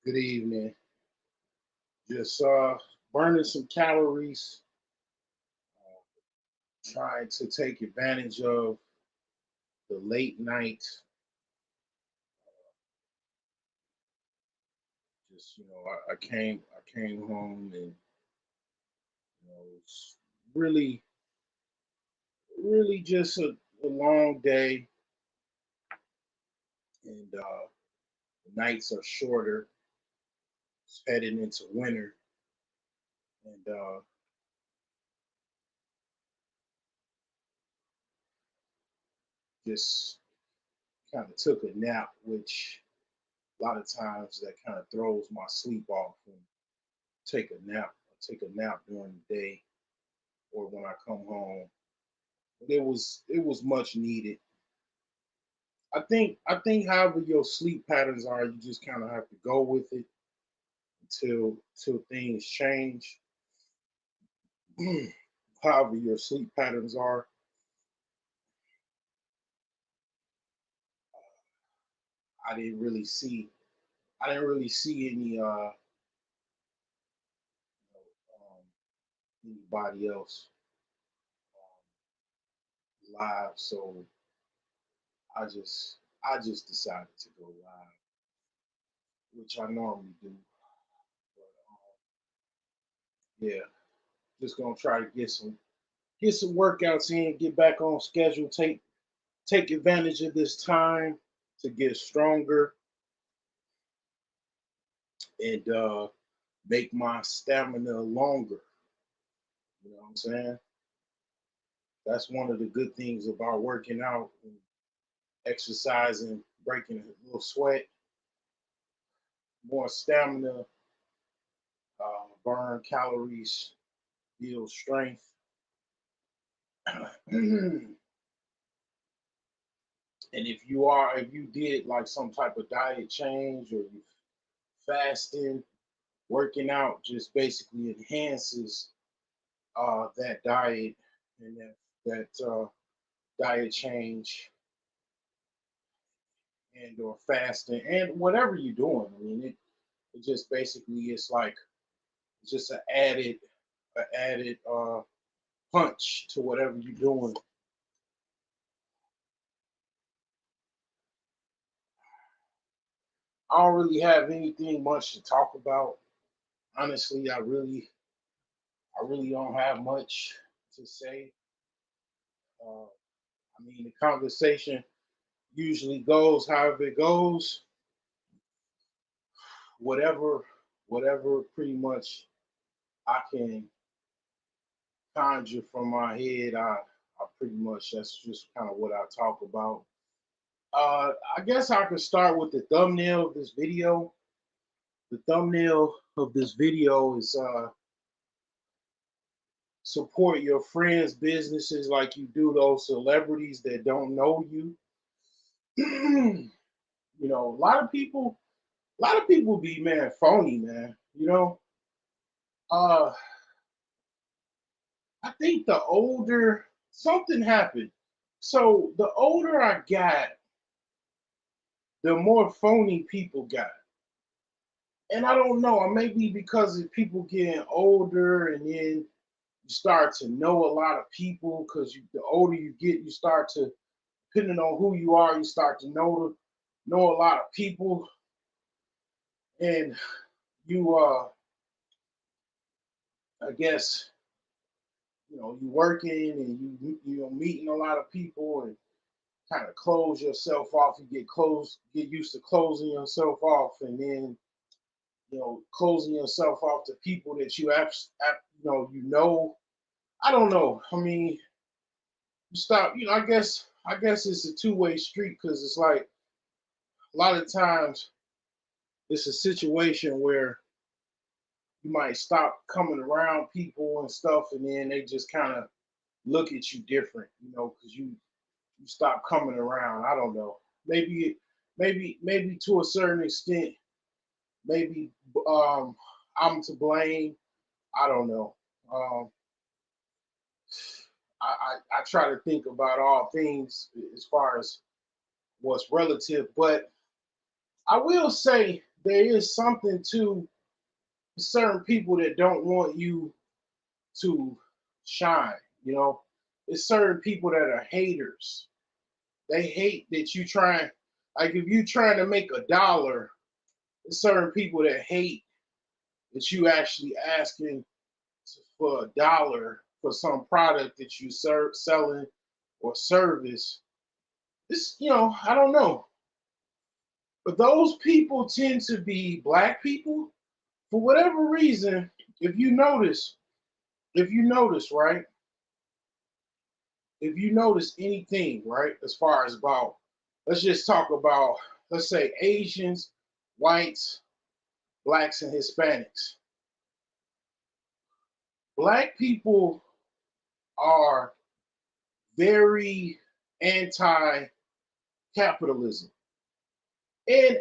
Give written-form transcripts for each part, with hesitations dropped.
Good evening. Just burning some calories, trying to take advantage of the late night. Just I came home and it's really really just a long day, and the nights are shorter. It's heading into winter, and just kind of took a nap, which a lot of times that kind of throws my sleep off. And take a nap, take a nap during the day or when I come home. But it was much needed. I think however your sleep patterns are, you just kind of have to go with it until things change. However your sleep patterns are, I didn't really see I didn't really see anybody else live, so I just decided to go live, which I normally do. But yeah, just gonna try to get some workouts in, get back on schedule, take advantage of this time to get stronger and make my stamina longer. You know what I'm saying? That's one of the good things about working out and exercising, breaking a little sweat, more stamina, burn calories, build strength. And if you did like some type of diet change or you fasting, working out just basically enhances that diet and that diet change and or fasting and whatever you're doing. I mean, it just basically it's like just an added punch to whatever you're doing. I don't really have anything much to talk about. Honestly, I really don't have much to say. Uh, I mean, the conversation usually goes however it goes. Whatever, pretty much I can conjure from my head. I pretty much that's just kind of what I talk about. I guess I could start with the thumbnail of this video. The thumbnail of this video is support your friends' businesses like you do those celebrities that don't know you. A lot of people be man phony, man. Uh, I think the older something happened. So the older I got, the more phony people got. And I don't know, maybe because of people getting older and then you start to know a lot of people because the older you get, you start to, depending on who you are, you start to know a lot of people, and you I guess you working and you meeting a lot of people and kind of close yourself off. You get used to closing yourself off, and then closing yourself off to people that you know. I don't know. I mean, you stop. I guess it's a two-way street because it's like a lot of times it's a situation where you might stop coming around people and stuff, and then they just kind of look at you different, because you stop coming around. I don't know. Maybe to a certain extent, maybe um, I'm to blame. I don't know. Um, I try to think about all things as far as what's relative, but I will say there is something to certain people that don't want you to shine. You know, it's certain people that are haters. They hate that you trying, like if you trying to make $1, there's certain people that hate that you actually asking for $1 for some product that you selling or service. This, I don't know. But those people tend to be black people for whatever reason. If you notice, right? If you notice anything, right, as far as about, let's just talk about, let's say Asians, whites, blacks, and Hispanics. Black people are very anti-capitalism, and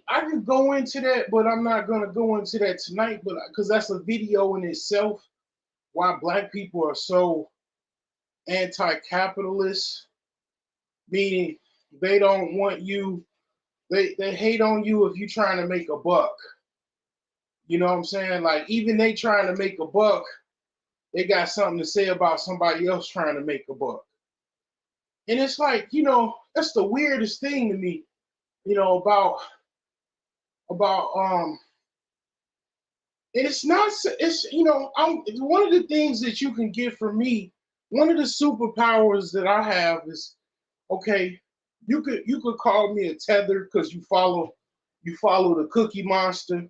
I could go into that, but I'm not gonna go into that tonight. But because that's a video in itself, why black people are so anti-capitalist, meaning they don't want you. They hate on you if you're trying to make a buck. You know what I'm saying? Like even they trying to make a buck, they got something to say about somebody else trying to make a buck. And it's like, that's the weirdest thing to me, about and it's not it's it's one of the things that you can get from me. One of the superpowers that I have is, okay, you could call me a tether because you follow the Cookie Monster.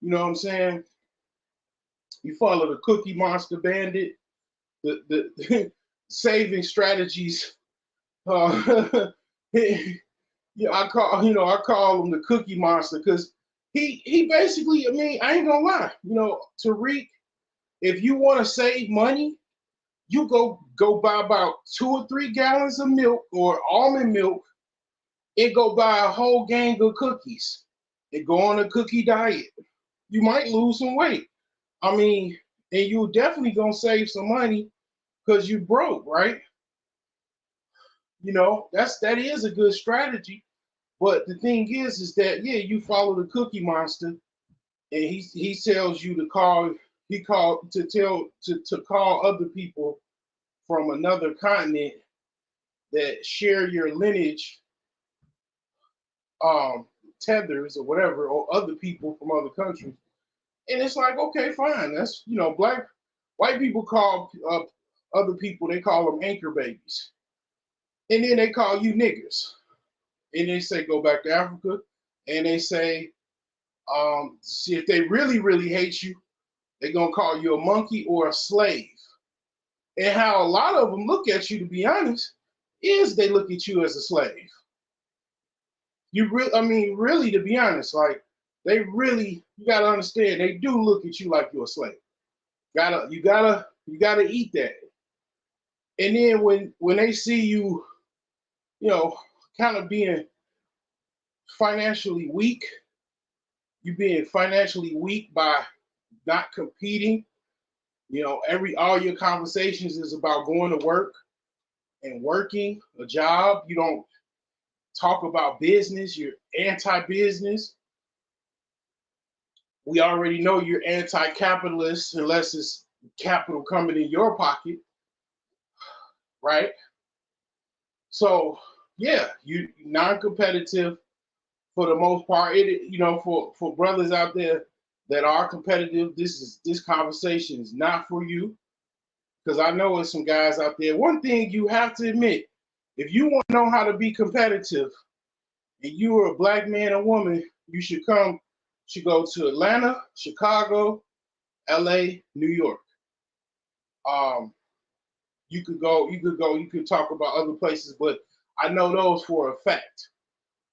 You know what I'm saying? You follow the Cookie Monster Bandit, the saving strategies. Yeah, I call him the Cookie Monster because he basically, I mean, I ain't gonna lie, Tariq, if you want to save money, you go buy about 2 or 3 gallons of milk or almond milk and go buy a whole gang of cookies and go on a cookie diet. You might lose some weight. I mean, and you're definitely gonna save some money because you broke, right? That is a good strategy. But the thing is that yeah, you follow the Cookie Monster, and he tells you to call. He called to call other people from another continent that share your lineage, um, tethers or whatever, or other people from other countries. And it's like, okay, fine. That's white people call other people. They call them anchor babies, and then they call you niggers, and they say go back to Africa, and they say, see if they really, really hate you, they're gonna call you a monkey or a slave. And how a lot of them look at you, to be honest, is they look at you as a slave. I mean, really, to be honest, like you gotta understand, they do look at you like you're a slave. You gotta eat that. And then when they see you, you know, kind of being financially weak, you being financially weak by not competing. All your conversations is about going to work and working a job. You don't talk about business. You're anti-business. We already know you're anti-capitalist unless it's capital coming in your pocket, right? So yeah, you non-competitive for the most part. For brothers out there that are competitive, this conversation is not for you. Because I know there's some guys out there. One thing you have to admit, if you want to know how to be competitive and you are a black man or woman, you should go to Atlanta, Chicago, LA, New York. Um, you could talk about other places, but I know those for a fact.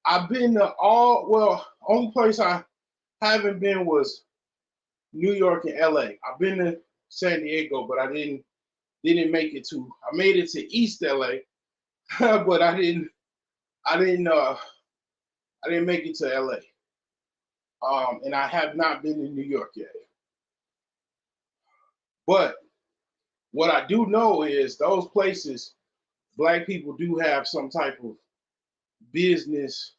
I've been to only place I haven't been was New York and LA. I've been to San Diego, but I didn't make it to. I made it to East LA, but I didn't I didn't make it to LA. And I have not been in New York yet. But what I do know is those places, black people do have some type of business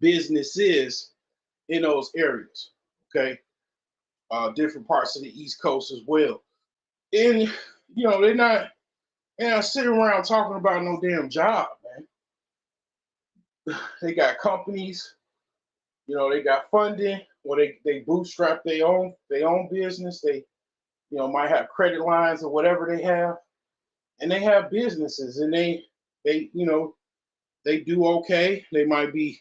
business is in those areas. Okay, different parts of the East Coast as well. And they're not sitting around talking about no damn job, man. They got companies, they got funding, or they bootstrap their own business. They might have credit lines or whatever they have, and they have businesses, and they do okay. They might be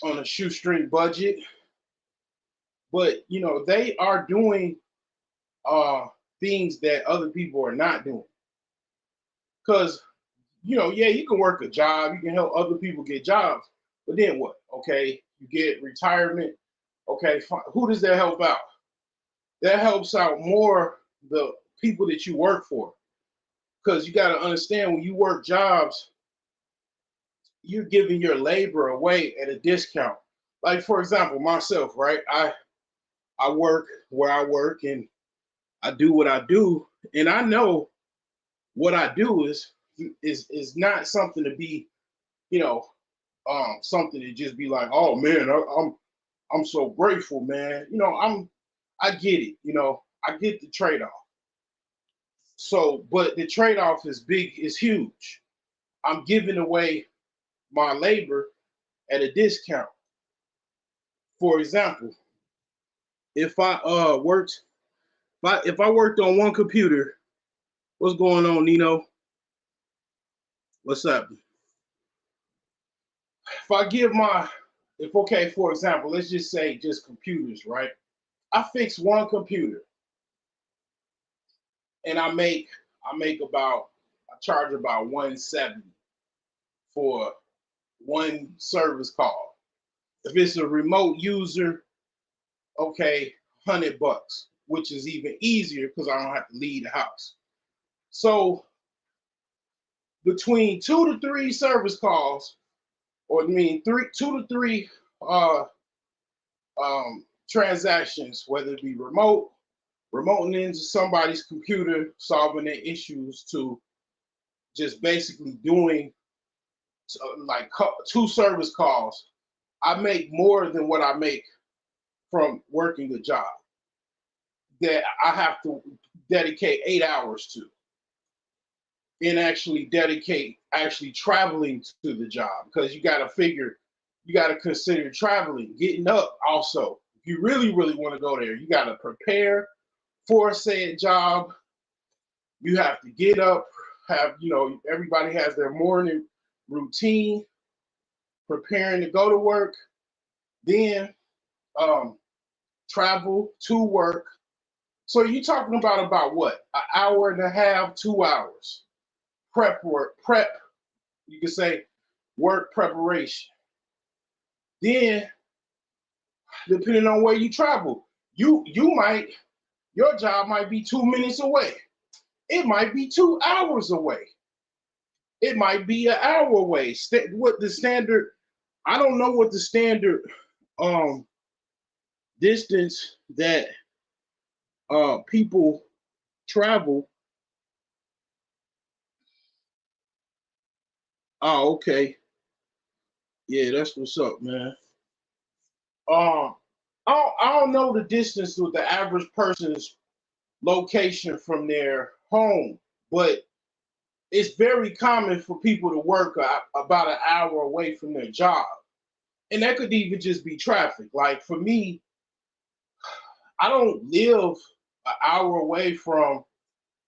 on a shoestring budget, but they are doing things that other people are not doing. Because yeah, you can work a job, you can help other people get jobs, but then what? Okay, you get retirement. Okay, fine. Who does that help out? That helps out more the people that you work for. Because you got to understand, when you work jobs, you're giving your labor away at a discount. Like, for example, myself, right? I work where I work, and I do what I do, and I know what I do is not something to be, you know, something to just be like, oh man, I'm so grateful, man. I get it, I get the trade off. So, but the trade off is huge. I'm giving away my labor at a discount. For example, if I worked if I worked on one computer, what's going on, Nino? What's up? If I give my if okay, for example, let's just say just computers, right? I fix one computer and I charge about 170 for one service call. If it's a remote user, okay, $100, which is even easier because I don't have to leave the house. So between 2 to 3 service calls, or I mean two to three uh, transactions, whether it be remoting into somebody's computer, solving their issues, to just basically doing like 2 service calls, I make more than what I make from working a job that I have to dedicate 8 hours to, and actually dedicate actually traveling to the job, because you got to consider traveling, getting up also. If you really, really want to go there, you got to prepare for said job. You have to get up, everybody has their morning routine, preparing to go to work, then travel to work. So you're talking about what? An hour and a half, 2 hours. Prep, you could say work preparation. Then, depending on where you travel, your job might be 2 minutes away. It might be 2 hours away. It might be an hour away. What the standard? I don't know what the standard um distance that people travel. Oh, okay. Yeah, that's what's up, man. Um, I don't know the distance with the average person's location from their home, but it's very common for people to work about an hour away from their job. And that could even just be traffic. Like for me, I don't live an hour away from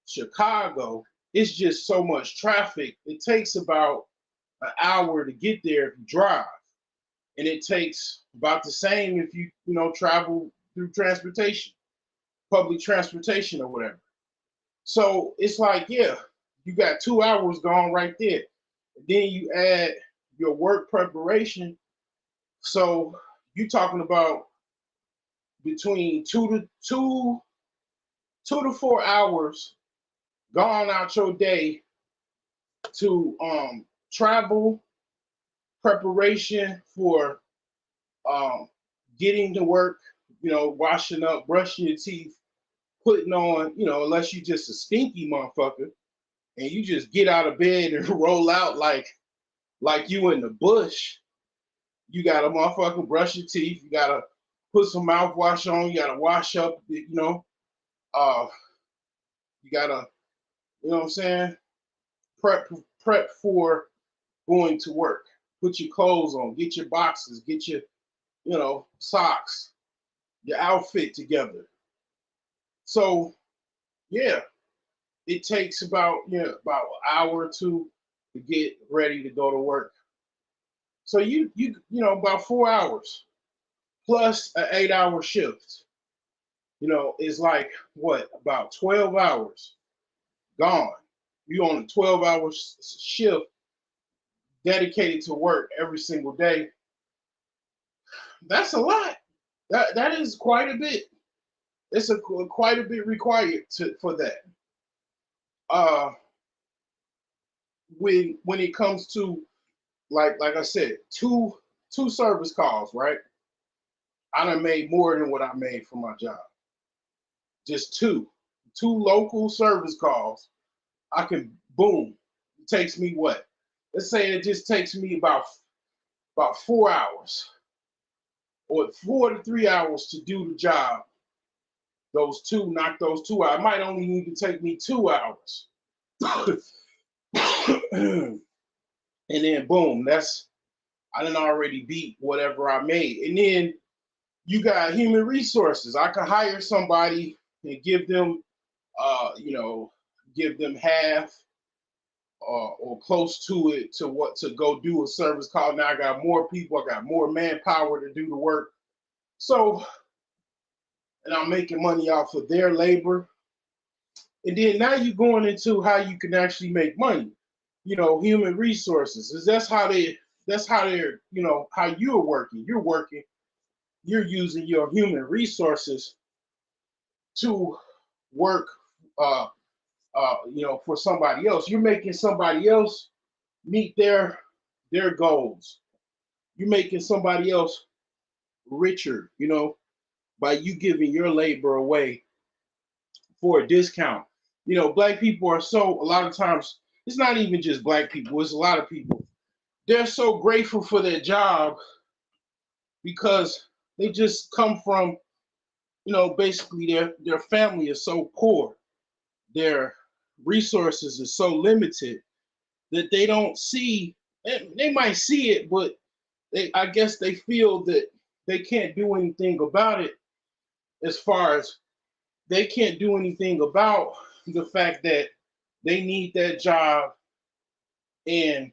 Chicago. It's just so much traffic. It takes about an hour to get there if you drive. And it takes about the same if you travel through transportation, public transportation or whatever. So it's like, yeah, you got 2 hours gone right there. Then you add your work preparation. So you're talking about between 2 to 4 hours gone out your day to travel, preparation for getting to work, washing up, brushing your teeth, putting on, unless you just a stinky motherfucker and you just get out of bed and roll out like you in the bush. You gotta motherfucking brush your teeth. You gotta put some mouthwash on. You gotta wash up. Uh, you gotta, what I'm saying, prep prep for going to work. Put your clothes on. Get your boxes. Get your, socks. Your outfit together. So yeah, it takes about an hour or two to get ready to go to work. So about 4 hours plus an 8 hour shift. Is like what, about 12 hours gone. You on a 12-hour shift dedicated to work every single day. That's a lot. That is quite a bit. It's quite a bit required for that. Uh, when it comes to, like I said, two service calls, right? I done made more than what I made for my job. Just two local service calls. I can boom. It takes me what? Let's say it just takes me about 4 hours or 4 to 3 hours to do the job. Knock those 2 hours. It might only need to take me 2 hours. And then boom, I done already beat whatever I made. And then you got human resources. I can hire somebody and give them, give them half or close to it to go do a service call. Now I got more people. I got more manpower to do the work. So, and I'm making money off of their labor. And then now you're going into how you can actually make money. Human resources. That's how they're, how you're working. You're using your human resources to work, for somebody else. You're making somebody else meet their goals. You're making somebody else richer, by you giving your labor away for a discount. Black people are so, a lot of times, it's not even just black people, it's a lot of people. They're so grateful for their job because they just come from, basically their family is so poor. Their resources are so limited that they don't see, they might see it, but I guess they feel that they can't do anything about it, as far as they can't do anything about the fact that they need that job, and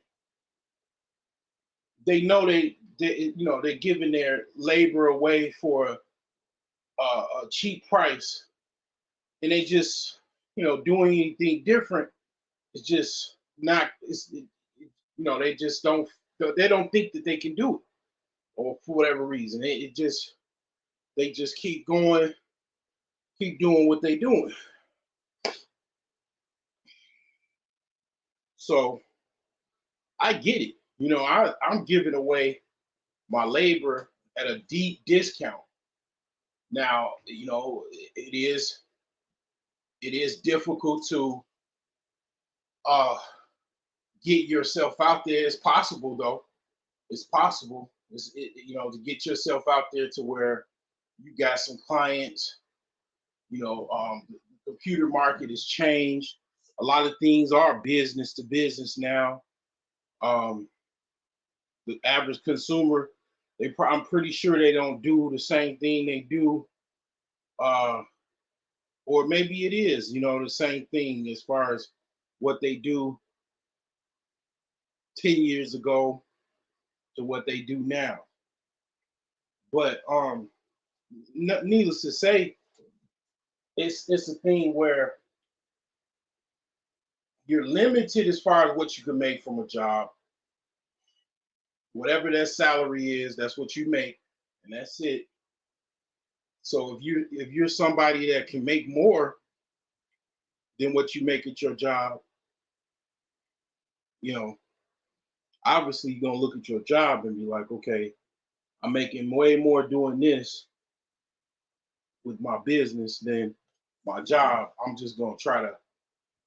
they know they're giving their labor away for a cheap price, and they just, doing anything different is just not. They just don't. They don't think that they can do it, or for whatever reason, they just keep going, keep doing what they're doing. So I get it. I'm giving away my labor at a deep discount. Now, it is difficult to uh, get yourself out there. It's possible though. It's possible. To get yourself out there to where you got some clients. The computer market has changed. A lot of things are business to business now. Um, the average consumer, I'm pretty sure they don't do the same thing they do, uh, or maybe it is, the same thing as far as what they do 10 years ago to what they do now. But needless to say, it's a thing where you're limited as far as what you can make from a job. Whatever that salary is, that's what you make, and that's it. So if you're somebody that can make more than what you make at your job, you know, obviously you're gonna look at your job and be like, okay, I'm making way more doing this with my business than my job. I'm just gonna try to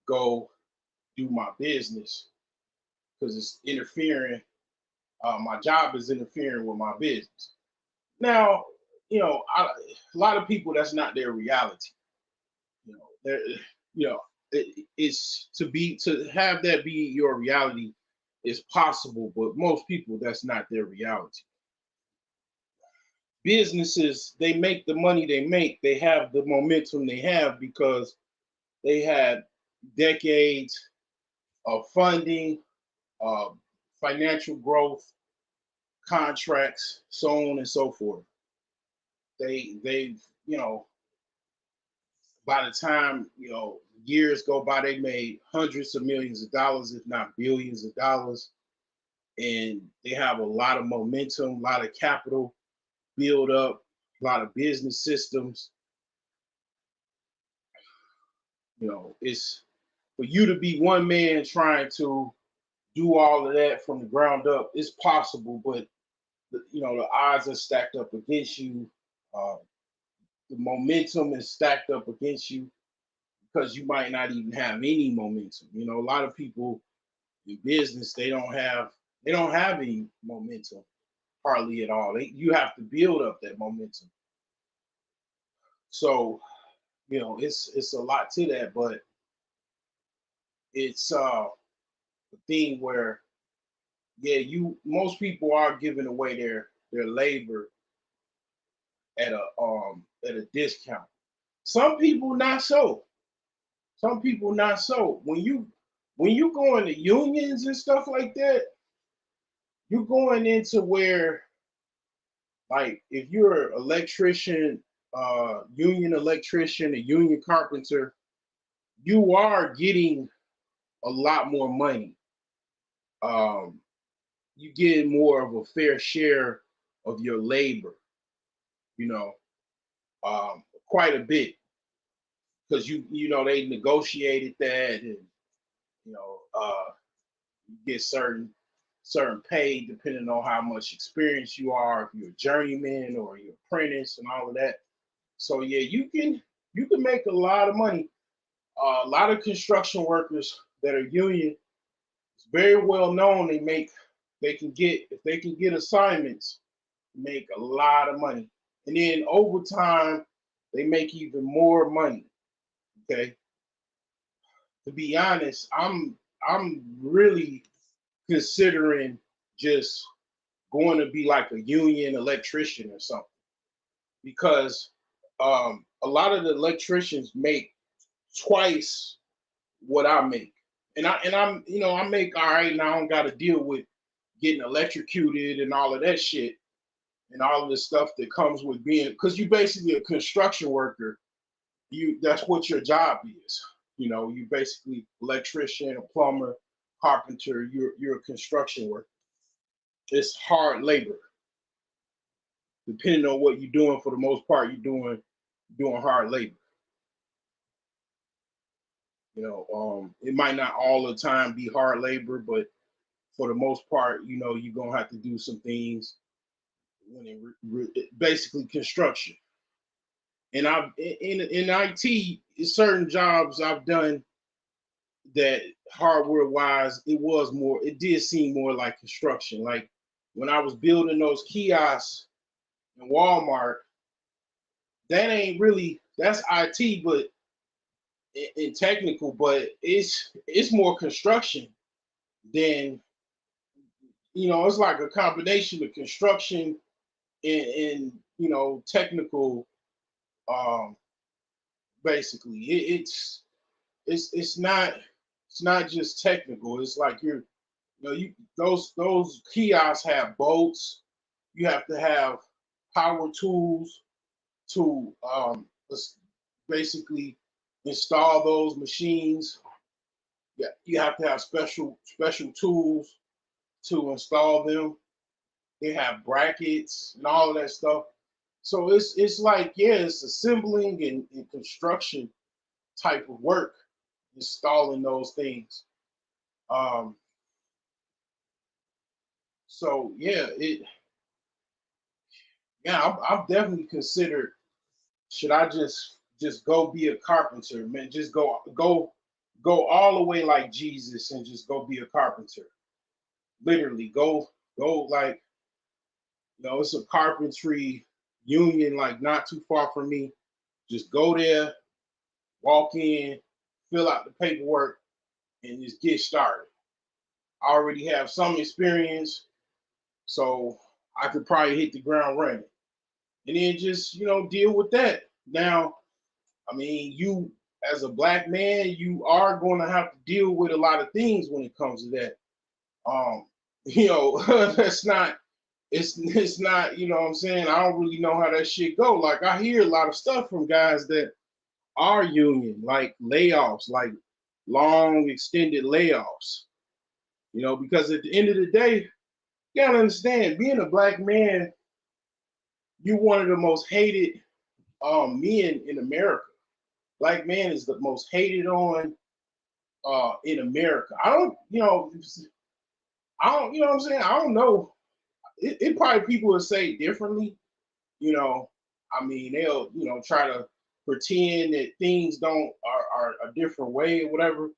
go do my business because it's interfering My job is interfering with my business. Now, a lot of people, that's not their reality. They're, it's to have that be your reality is possible, but most people, that's not their reality. Businesses, they make the money they make, they have the momentum they have because they had decades of funding, uh, financial growth, contracts, so on and so forth. They've by the time years go by, they made hundreds of millions of dollars, if not billions of dollars, and they have a lot of momentum, a lot of capital build up, a lot of business systems. It's for you to be one man trying to do all of that from the ground up. It's possible, but the odds are stacked up against you. Uh, the momentum is stacked up against you because you might not even have any momentum. A lot of people in business, they don't have any momentum hardly at all. You have to build up that momentum. So it's a lot to that, but it's a thing where, yeah, you most people are giving away their labor at a discount. Some people not so. Some people not so. When you go into unions and stuff like that, you're going into where, like, if you're an electrician, union electrician, a union carpenter, you are getting a lot more money. Um, you get more of a fair share of your labor, you know, quite a bit, because they negotiated that, and you get certain pay depending on how much experience you are, if you're a journeyman or you're apprentice and all of that. So yeah, you can make a lot of money. A lot of construction workers that are union, it's very well known. They can get, if they can get assignments, make a lot of money, and then over time they make even more money. Okay, to be honest, I'm really considering just going to be like a union electrician or something, because a lot of the electricians make twice what I make, and I make all right, and I don't got to deal with getting electrocuted and all of that shit and all of the stuff that comes with being, because you basically a construction worker. That's what your job is. You basically electrician, a plumber, carpenter. You're a construction worker. It's hard labor. Depending on what you're doing, for the most part, you're doing hard labor. It might not all the time be hard labor, but for the most part, you're gonna have to do some things when basically construction. And I've in IT, certain jobs I've done that hardware wise, it did seem more like construction. Like when I was building those kiosks in Walmart, that ain't really, that's IT, but in technical, but it's more construction than, it's like a combination of construction and technical. um Basically, it's not just technical. It's like those kiosks have bolts. You have to have power tools to basically install those machines. Yeah, you have to have special tools to install them. They have brackets and all of that stuff. So it's like, yeah, it's assembling and construction type of work, installing those things. Um, so yeah, I've definitely considered, should I just go be a carpenter, man? Just go all the way like Jesus and just go be a carpenter. Literally, go. Go like, it's a carpentry union like not too far from me. Just go there, walk in, fill out the paperwork, and just get started. I already have some experience, so I could probably hit the ground running. And then just, deal with that. Now, I mean, you as a black man, you are going to have to deal with a lot of things when it comes to that. Um, that's not it's not, what I'm saying? I don't really know how that shit go. Like I hear a lot of stuff from guys that are union, like layoffs, like long extended layoffs. Because at the end of the day, you gotta understand, being a black man, you're one of the most hated men in America. Black man is the most hated on in America. I don't, what I'm saying? I don't know. It probably people will say differently. You know, I mean, they'll, try to pretend that things don't are a different way or whatever.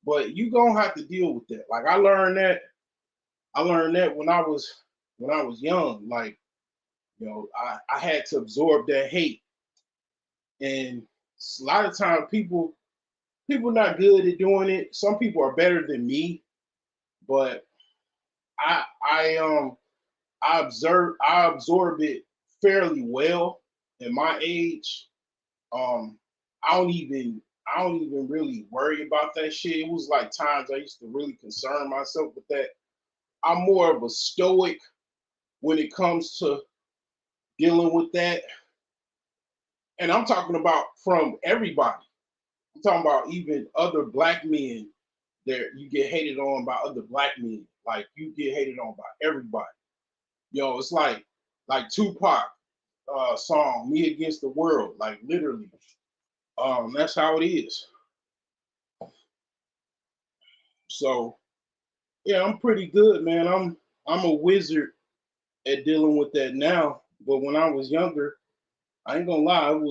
But you gonna have to deal with that. Like I learned that. I learned that when I was young. Like, I had to absorb that hate. And a lot of times people not good at doing it. Some people are better than me, but I I um I absorb it fairly well at my age. Um I don't even really worry about that shit. It was like times I used to really concern myself with that. I'm more of a stoic when it comes to dealing with that. And I'm talking about from everybody. I'm talking about even other black men. There, you get hated on by other black men. Like you get hated on by everybody. It's like Tupac song, "Me Against the World." Like literally, that's how it is. So yeah, I'm pretty good, man. I'm a wizard at dealing with that now. But when I was younger, I ain't gonna lie, it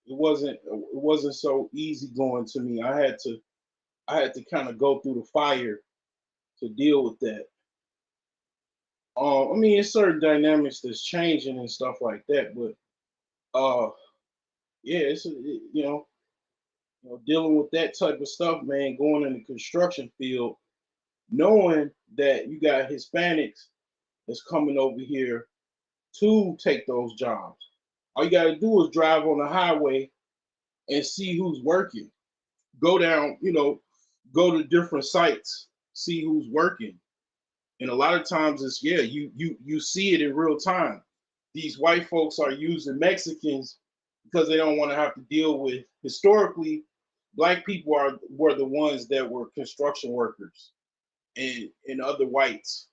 wasn't so easy going to me. I had to kind of go through the fire to deal with that. I mean, it's certain dynamics that's changing and stuff like that, but uh, yeah, dealing with that type of stuff, man. Going in the construction field, knowing that you got Hispanics that's coming over here to take those jobs. All you got to do is drive on the highway and see who's working. Go down, go to different sites, see who's working. And a lot of times it's yeah, you see it in real time. These white folks are using Mexicans because they don't want to have to deal with historically black people were the ones that were construction workers and other whites.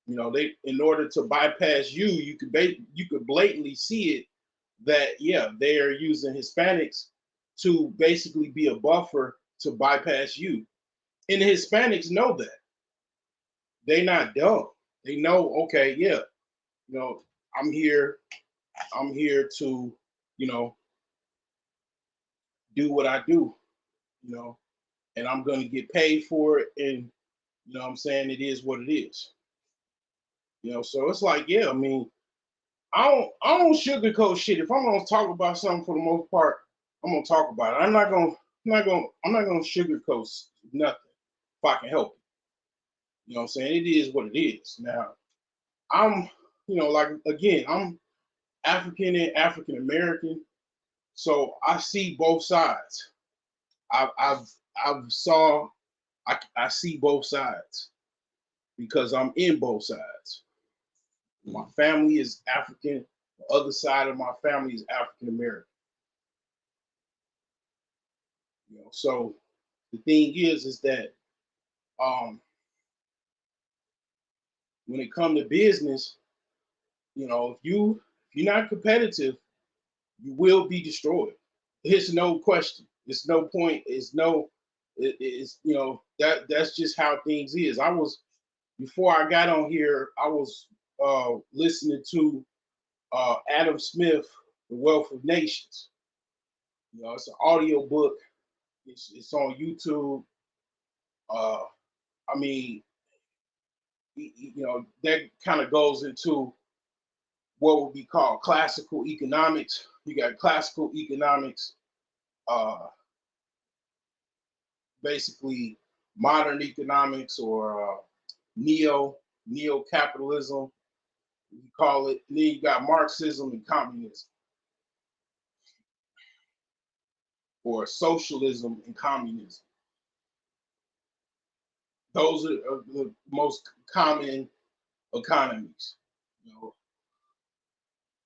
They in order to bypass you, you could blatantly see it that yeah, they are using Hispanics to basically be a buffer to bypass you. And the Hispanics know that. They not dumb. They know, okay, yeah, you know, I'm here, I'm here to, you know, do what I do, you know, and I'm gonna get paid for it. And what I'm saying, it is what it is. So it's like, yeah, I mean, I don't sugarcoat shit. If I'm gonna talk about something for the most part, I'm gonna talk about it. I'm not gonna sugarcoat nothing if I can help it. What I'm saying? It is what it is. Now, I'm, like again, I'm African and African American, so I see both sides. I've saw I see both sides because I'm in both sides. My family is African. The other side of my family is African American. So the thing is that um, when it comes to business, if you're not competitive, you will be destroyed. It's no question. It's no point. It's that's just how things is. I was before I got on here, I was listening to Adam Smith, The Wealth of Nations. It's an audio book. It's on YouTube. Uh, I mean, that kind of goes into what would be called classical economics. You got classical economics, uh, basically modern economics or neo capitalism, you call it. And then you got Marxism and communism, or socialism and communism. Those are the most common economies. You know,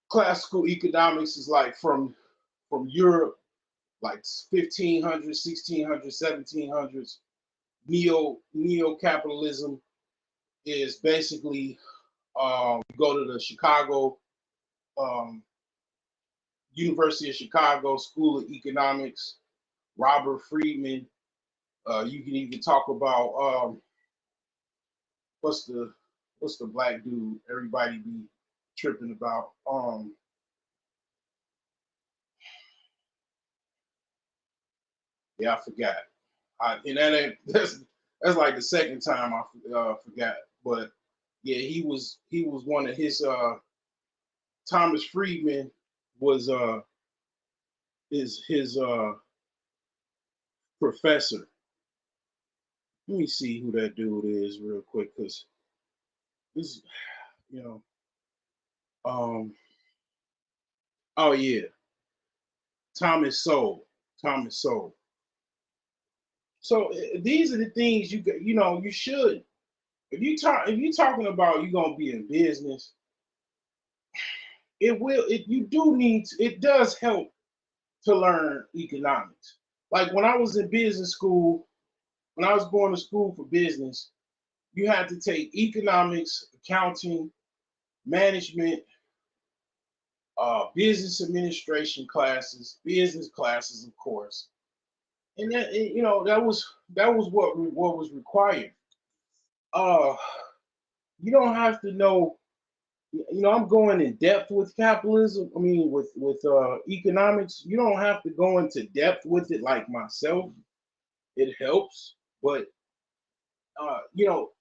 classical economics is like from Europe, like 1500s, 1600s, 1700s. Neo capitalism is basically go to the Chicago um, University of Chicago School of Economics, Robert Friedman. You can even talk about what's the black dude everybody be tripping about. Yeah, I forgot. And that ain't that's like the second time I forgot. But yeah, he was one of his Thomas Friedman was is his professor. Let me see who that dude is real quick, because this, you know, um, oh yeah, Thomas Sowell, Thomas Sowell. So these are the things you should, if you talking about you gonna be in business, you do need it does help to learn economics. Like when I was in business school, when I was going to school for business, you had to take economics, accounting, management, business administration classes, business classes, of course, and that was what was required. Uh, you don't have to know. I'm going in depth with capitalism. I mean, with economics, you don't have to go into depth with it like myself. It helps, but you know,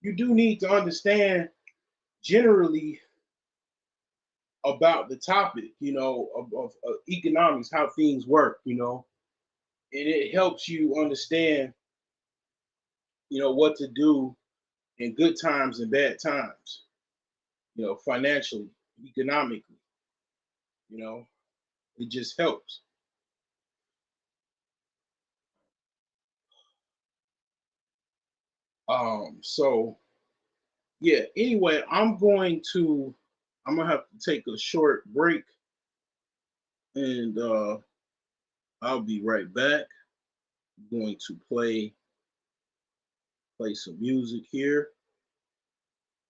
you do need to understand generally about the topic, of economics, how things work, and it helps you understand, what to do in good times and bad times, financially, economically, you know, it just helps. So yeah, anyway, I'm gonna have to take a short break, and I'll be right back. I'm going to play some music here.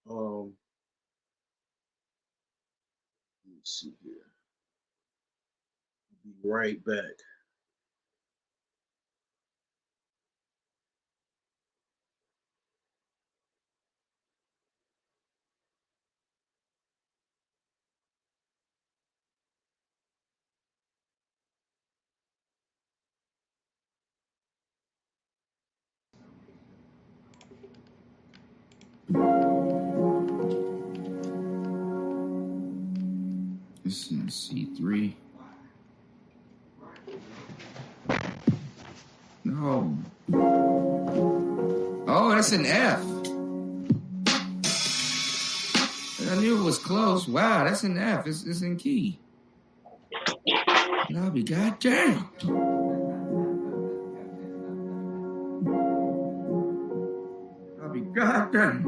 Let's see here. Be right back. This is C3. No. Oh, that's an F. I knew it was close. Wow, that's an F. It's in key. And I'll be goddamn. I'll be goddamn.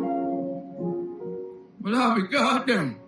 Well, I'll be goddamn.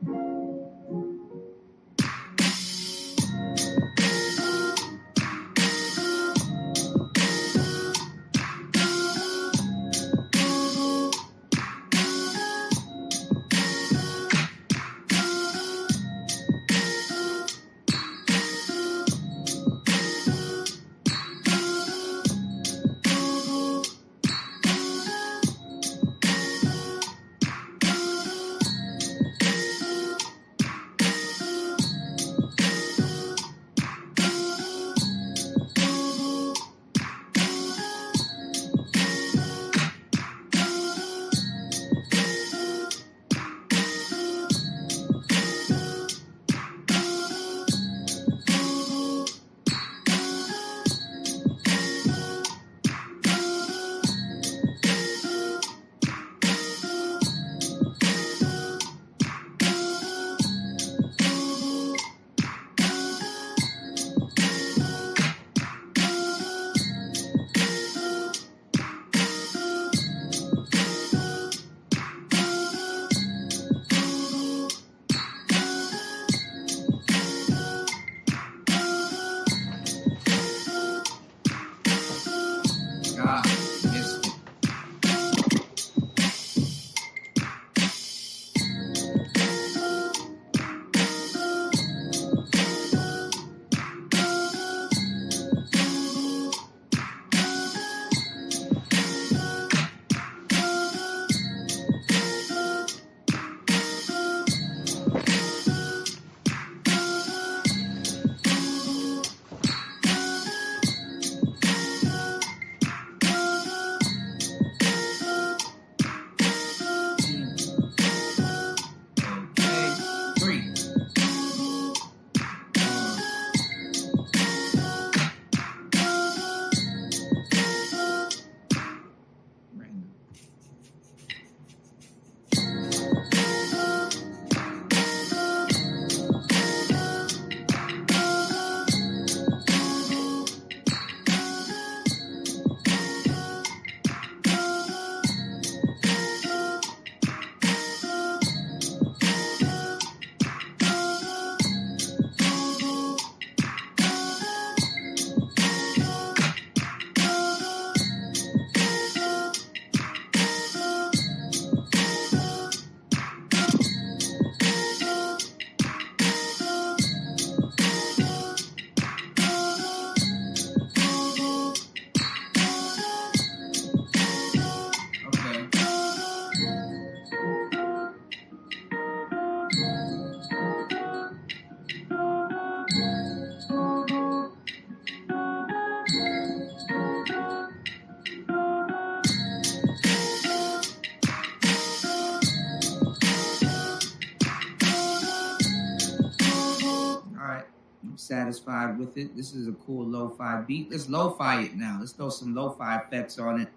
I'm satisfied with it. This is a cool lo-fi beat. Let's lo-fi it now. Let's throw some lo-fi effects on it.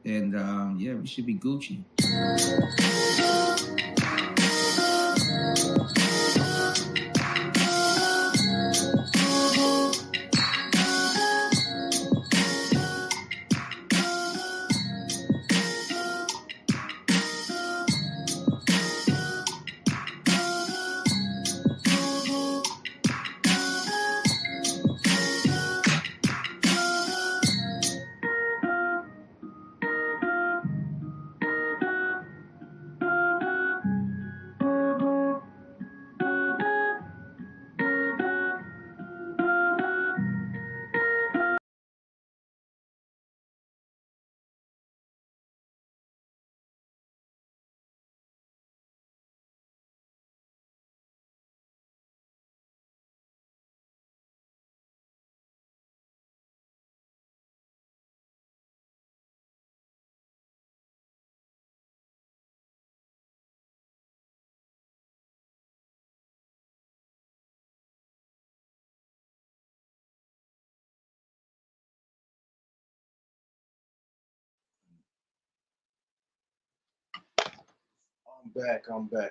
And yeah, we should be Gucci.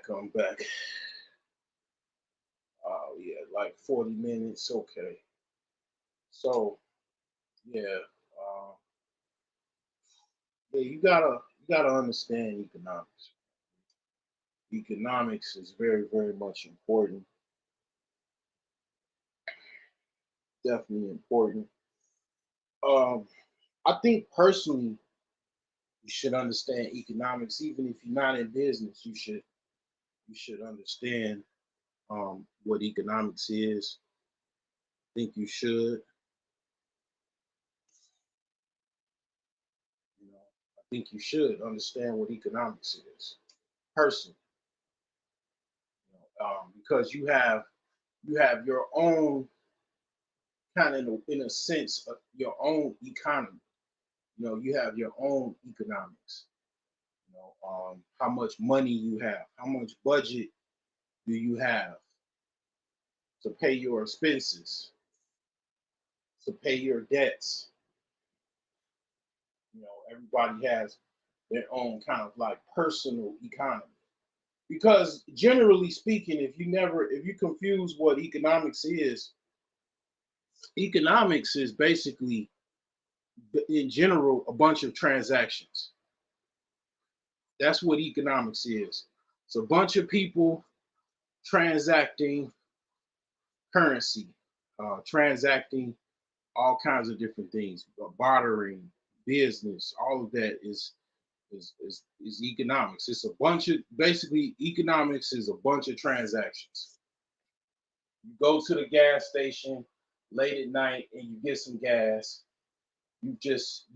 I'm back. Oh yeah, like 40 minutes. Okay. So yeah, uh, yeah, you gotta understand economics. Economics is very, very much important. Definitely important. Um, I think personally, you should understand economics, even if you're not in business. You should understand what economics is. I think you should. I think you should understand what economics is, personally, because you have your own kind of in a sense your own economy. You have your own economics. How much money you have, how much budget do you have to pay your expenses, to pay your debts. Everybody has their own kind of like personal economy. Because generally speaking, if you confuse what economics is basically in general a bunch of transactions. That's what economics is. It's a bunch of people transacting currency, transacting all kinds of different things, bartering, business. All of that is economics. It's a bunch of basically economics is a bunch of transactions. You go to the gas station late at night and you get some gas. You just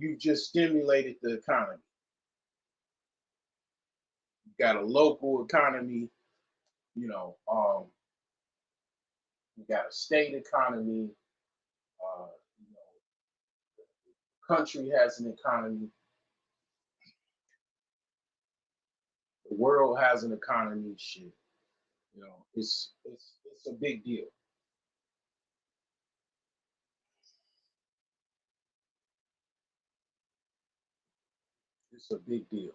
stimulated the economy. You got a local economy. You know, you got a state economy. Uh, you know, country has an economy. The world has an economy. Shit, it's a big deal. It's a big deal.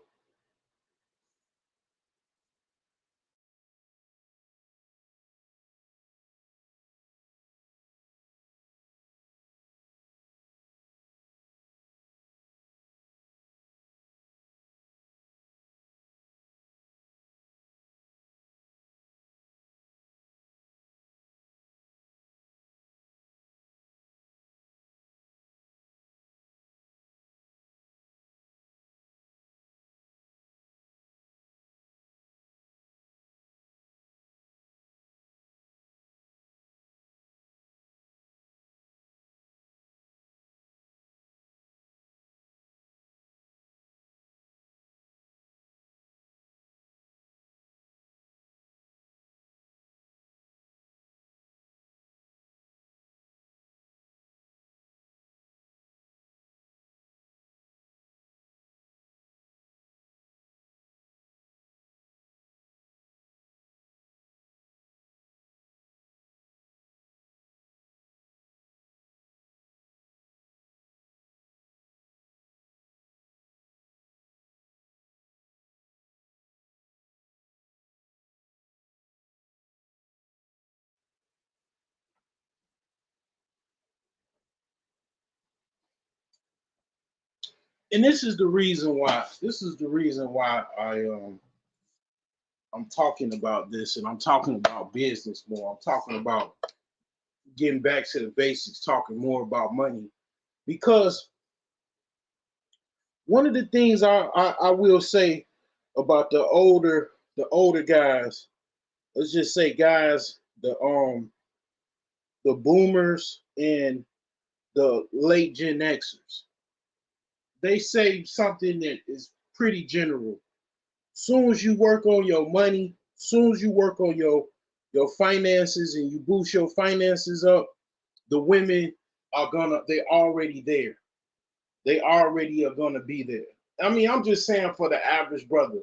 and this is the reason why. This is the reason why I'm talking about this, and I'm talking about business more. I'm talking about getting back to the basics, talking more about money, because one of the things I will say about the older guys, let's just say guys, the boomers and the late Gen Xers, they say something that is pretty general. Soon as you work on your money, soon as you work on your finances and you boost your finances up, the women they already there. They already are gonna be there. I mean, I'm just saying for the average brother.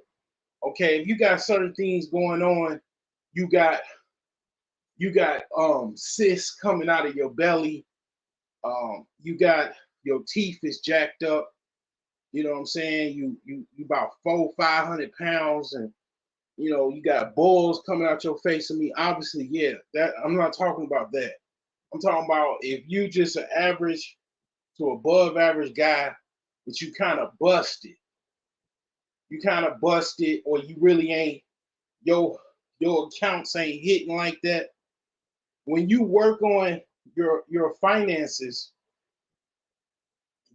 Okay, if you got certain things going on, you got cysts coming out of your belly. You got your teeth is jacked up. You know what I'm saying? You about 400-500 pounds, and you got balls coming out your face. I mean, obviously, yeah. That I'm not talking about that. I'm talking about if you just an average to above average guy, but you kind of busted, or you really ain't your your accounts ain't hitting like that. When you work on your finances,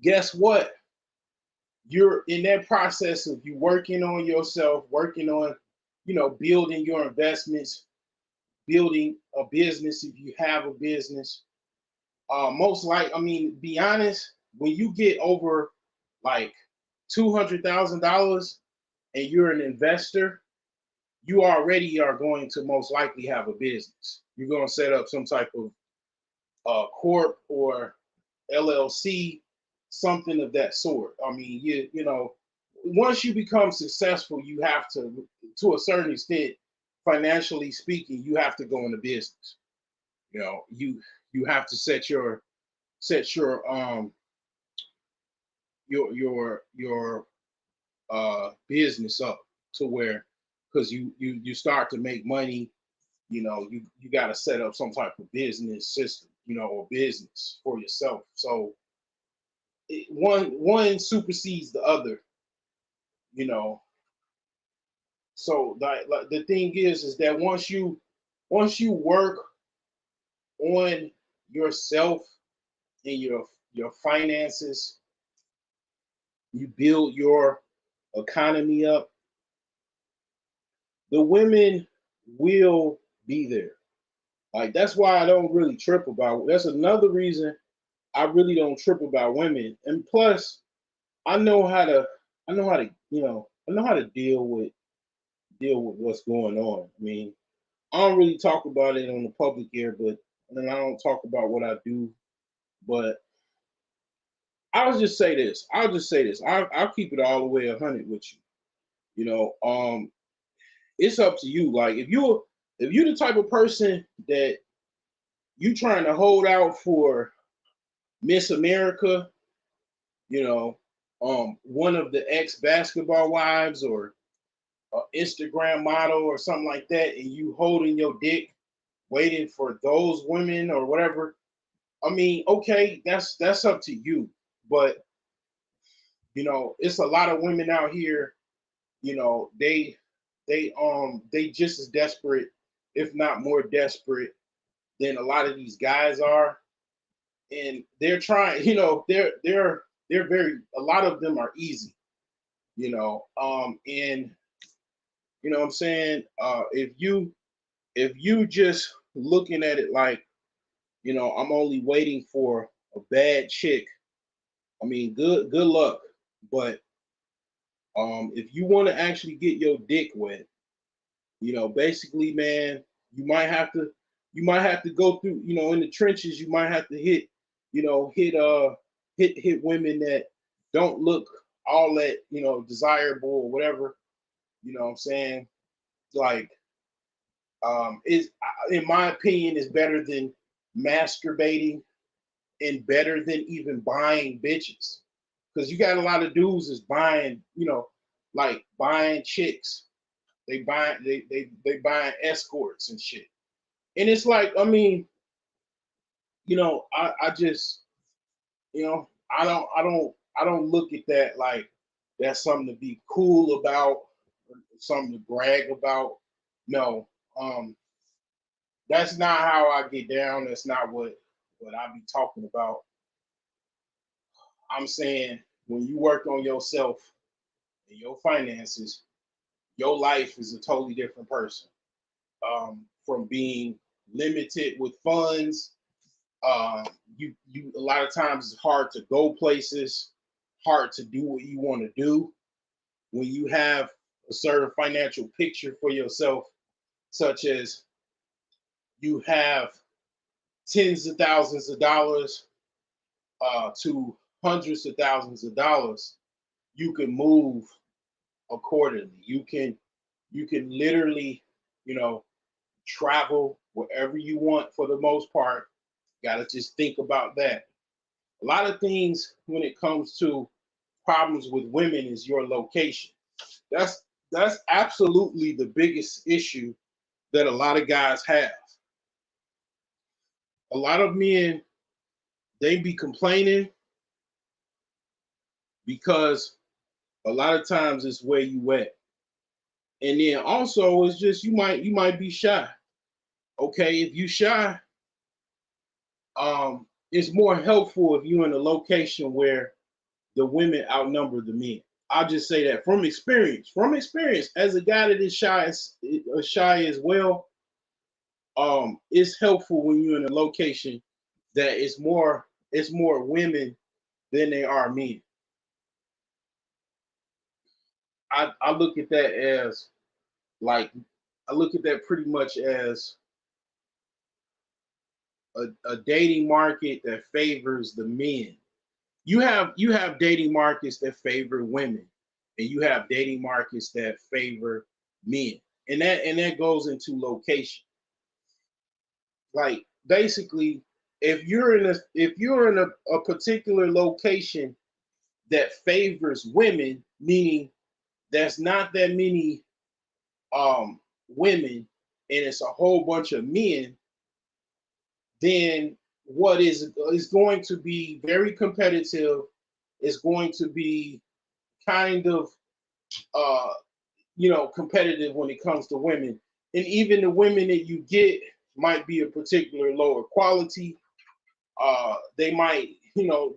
guess what? You're in that process of you working on yourself, working on, building your investments, building a business if you have a business. Most like, I mean, be honest, when you get over like $200,000 and you're an investor, you already are going to most likely have a business. You're going to set up some type of corp or LLC, something of that sort. I mean, once you become successful, you have to a certain extent, financially speaking, you have to go into business. You have to set your business up to where, because you start to make money. You got to set up some type of business system, or business for yourself. So one supersedes the other, you know. So like the thing is that once you work on yourself and your finances, you build your economy up, the women will be there. Like that's why I don't really trip about. That's another reason I really don't trip about women. And plus, I know how to I know how to I know how to deal with what's going on. I mean, I don't really talk about it on the public air, but and I don't talk about what I do. But I'll just say this. I'll just say this. I'll keep it all the way 100 with you. You know, it's up to you. Like if you're the type of person that you trying to hold out for Miss America, one of the ex basketball wives or Instagram model or something like that, and you holding your dick, waiting for those women or whatever. I mean, okay, that's up to you. But it's a lot of women out here. They just as desperate, if not more desperate, than a lot of these guys are, and they're trying. They're very. A lot of them are easy. And what I'm saying, if you just looking at it like, I'm only waiting for a bad chick. I mean, good luck. But if you want to actually get your dick wet, basically, man, you might have to go through, in the trenches. You might have to hit women that don't look all that desirable or whatever. You know what I'm saying? Like, is in my opinion is better than masturbating and better than even buying bitches, because you got a lot of dudes is buying, like buying chicks. They buying escorts and shit. And it's like, I mean, I just, I don't I don't look at that like that's something to be cool about, or something to brag about. No, um, that's not how I get down. That's not what I be talking about. I'm saying when you work on yourself and your finances, your life is a totally different person. From being limited with funds, uh, you a lot of times it's hard to go places, hard to do what you want to do when you have a certain financial picture for yourself, such as you have tens of thousands of dollars to hundreds of thousands of dollars. You can move accordingly. You can literally, you know, travel wherever you want for the most part. Got to just think about that. A lot of things when it comes to problems with women is your location. That's absolutely the biggest issue that a lot of guys have. A lot of men, they be complaining because a lot of times it's where you at. And then also it's just you might be shy. Okay, if you shy, it's more helpful if you're in a location where the women outnumber the men. I'll just say that from experience. From experience, as a guy that is shy as well, it's helpful when you're in a location that it's more women than they are men. I look at that as like I look at that pretty much as a dating market that favors the men. You have dating markets that favor women, and you have dating markets that favor men, and that goes into location. Like basically, if you're in a particular location that favors women, meaning there's not that many women and it's a whole bunch of men, then what is going to be very competitive, is going to be kind of uh competitive when it comes to women. And even the women that you get might be a particular lower quality. They might,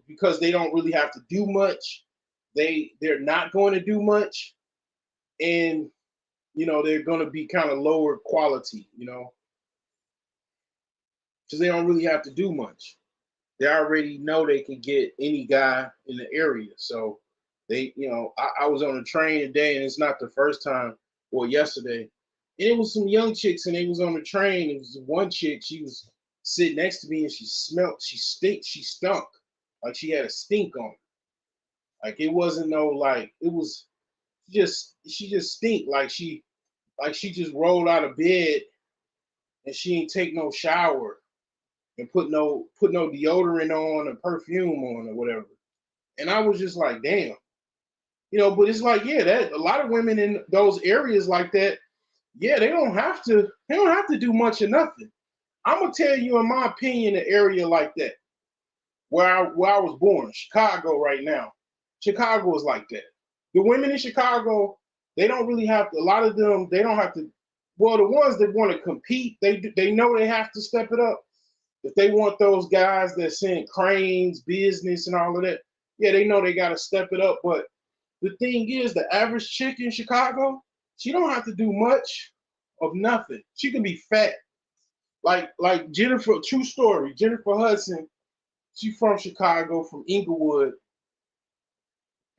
because they don't really have to do much, they're not going to do much, and they're going to be kind of lower quality, because they don't really have to do much. They already know they can get any guy in the area. So I was on a train today, and it's not the first time, or yesterday, and it was some young chicks, and they was on the train. It was one chick, she was sitting next to me, and she stunk, like she had a stink on her. Like it wasn't no like it was just she just stink like she just rolled out of bed and she ain't take no shower and put no deodorant on or perfume on or whatever. And I was just like, damn. But it's like, yeah, that a lot of women in those areas like that, yeah, they don't have to do much or nothing. I'm gonna tell you, in my opinion, an area like that, where I was born, Chicago right now. Chicago is like that. The women in Chicago, they don't really have to, a lot of them, they don't have to, well, the ones that want to compete, they know they have to step it up. If they want those guys that send cranes, business, and all of that, yeah, they know they got to step it up. But the thing is, the average chick in Chicago, she don't have to do much of nothing. She can be fat. Like Jennifer, true story, Jennifer Hudson, she from Chicago, from Inglewood,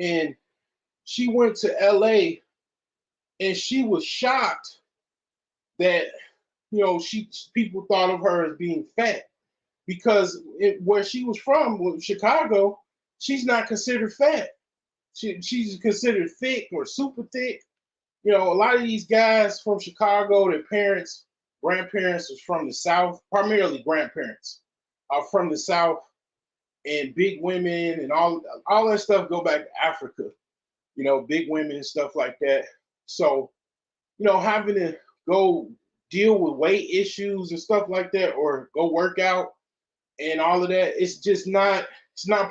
and she went to LA, and she was shocked that she people thought of her as being fat, because where she was from, Chicago, she's not considered fat. She's considered thick or super thick. A lot of these guys from Chicago, their parents, grandparents are from the South, primarily grandparents are from the South, and big women and all that stuff go back to Africa. Big women and stuff like that. So, having to go deal with weight issues and stuff like that, or go work out and all of that, it's not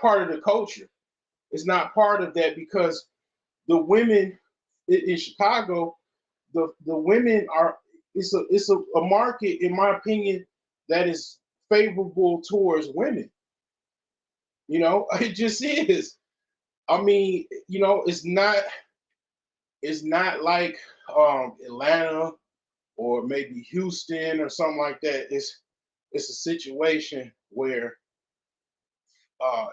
part of the culture. It's not part of that because the women in Chicago, the women are it's a market, in my opinion, that is favorable towards women. It just is. I mean, it's not like Atlanta or maybe Houston or something like that. It's a situation where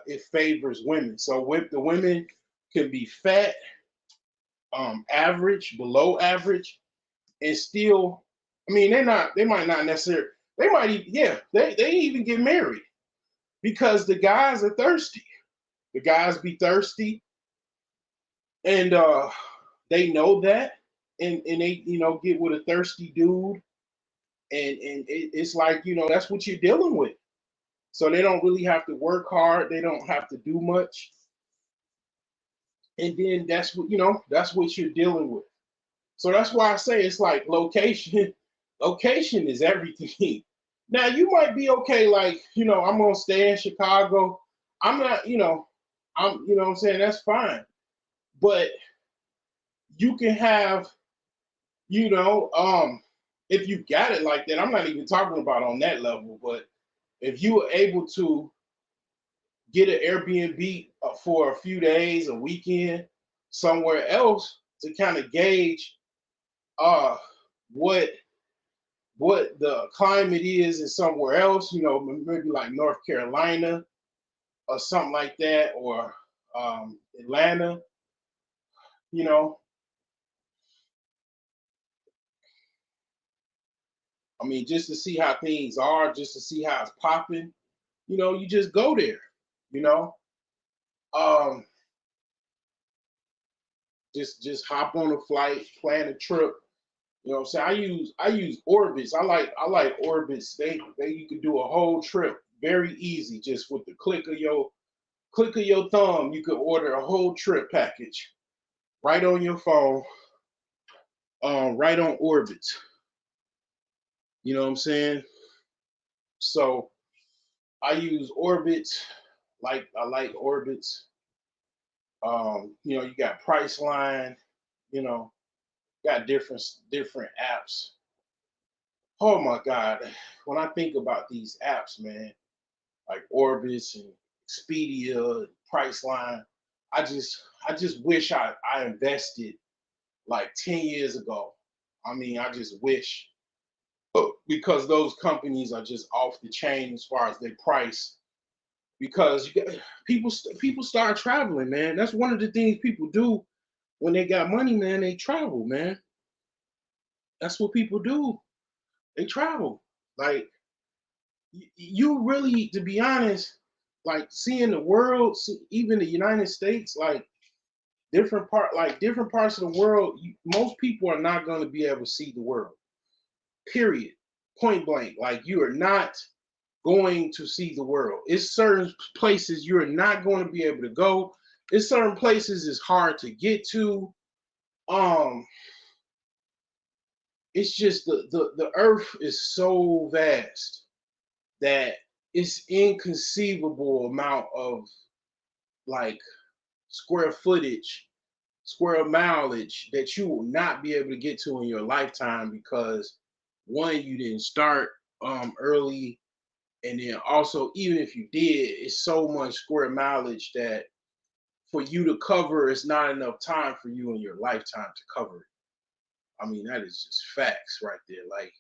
it favors women. So the women can be fat, average, below average, and still, I mean, they might not necessarily, they might even, yeah, they even get married because the guys are thirsty. The guys be thirsty, and they know that, and they get with a thirsty dude, and it's like that's what you're dealing with. So they don't really have to work hard. They don't have to do much, and then that's what you're dealing with. So that's why I say it's like location. Location is everything. Now you might be okay, like I'm gonna stay in Chicago. I'm not, what I'm saying, that's fine. But you can have, you know, um, if you got it like that. I'm not even talking about on that level, but if you were able to get an Airbnb for a few days, a weekend, somewhere else to kind of gauge uh what the climate is in somewhere else, maybe like North Carolina or something like that, or Atlanta, you know. I mean, just to see how things are, just to see how it's popping, you just go there, you know. Um, just hop on a flight, plan a trip. You know what I'm saying? I use Orbitz. I like Orbitz. They you can do a whole trip very easy, just with the click of your thumb. You could order a whole trip package right on your phone, right on Orbitz. You know what I'm saying? So I use Orbitz. I like Orbitz. You got Priceline. You know, got different apps. Oh my God, when I think about these apps, man, like Orbitz and Expedia, Priceline, I just I just wish I invested like 10 years ago. I mean, I just wish, because those companies are just off the chain as far as their price. Because people start traveling, man. That's one of the things people do when they got money, man. They travel, man. That's what people do. They travel. Like you really, to be honest, like seeing the world, even the United States, like different parts of the world. Most people are not going to be able to see the world. Period. Point blank. Like you are not going to see the world. It's certain places you're not going to be able to go. It's certain places it's hard to get to. Um, it's just the earth is so vast that it's inconceivable amount of like square footage, square mileage that you will not be able to get to in your lifetime because one, you didn't start early, and then also even if you did, it's so much square mileage that for you to cover, it's not enough time for you in your lifetime to cover it. I mean, that is just facts right there. Like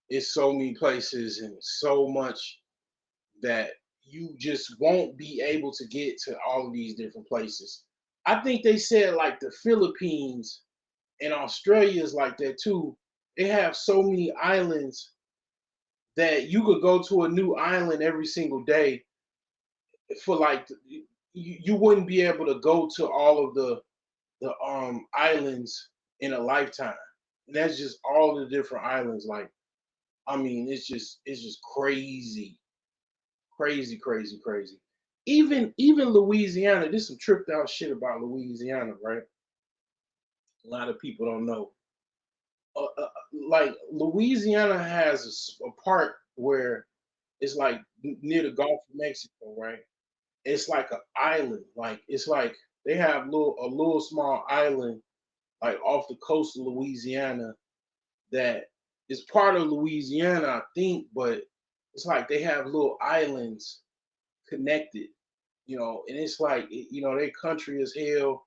it's so many places and so much that you just won't be able to get to all of these different places. I think they said like the Philippines and Australia is like that too. They have so many islands that you could go to a new island every single day for like you wouldn't be able to go to all of the islands in a lifetime. And that's just all the different islands. Like, I mean, it's just crazy, crazy, crazy, crazy. Even Louisiana, there's some tripped out shit about Louisiana, right? A lot of people don't know. Like Louisiana has a part where it's like near the Gulf of Mexico, right? it's like an island. Like it's like they have a little small island like off the coast of Louisiana that is part of Louisiana, I think, but it's like they have little islands connected, and it's like they country as hell.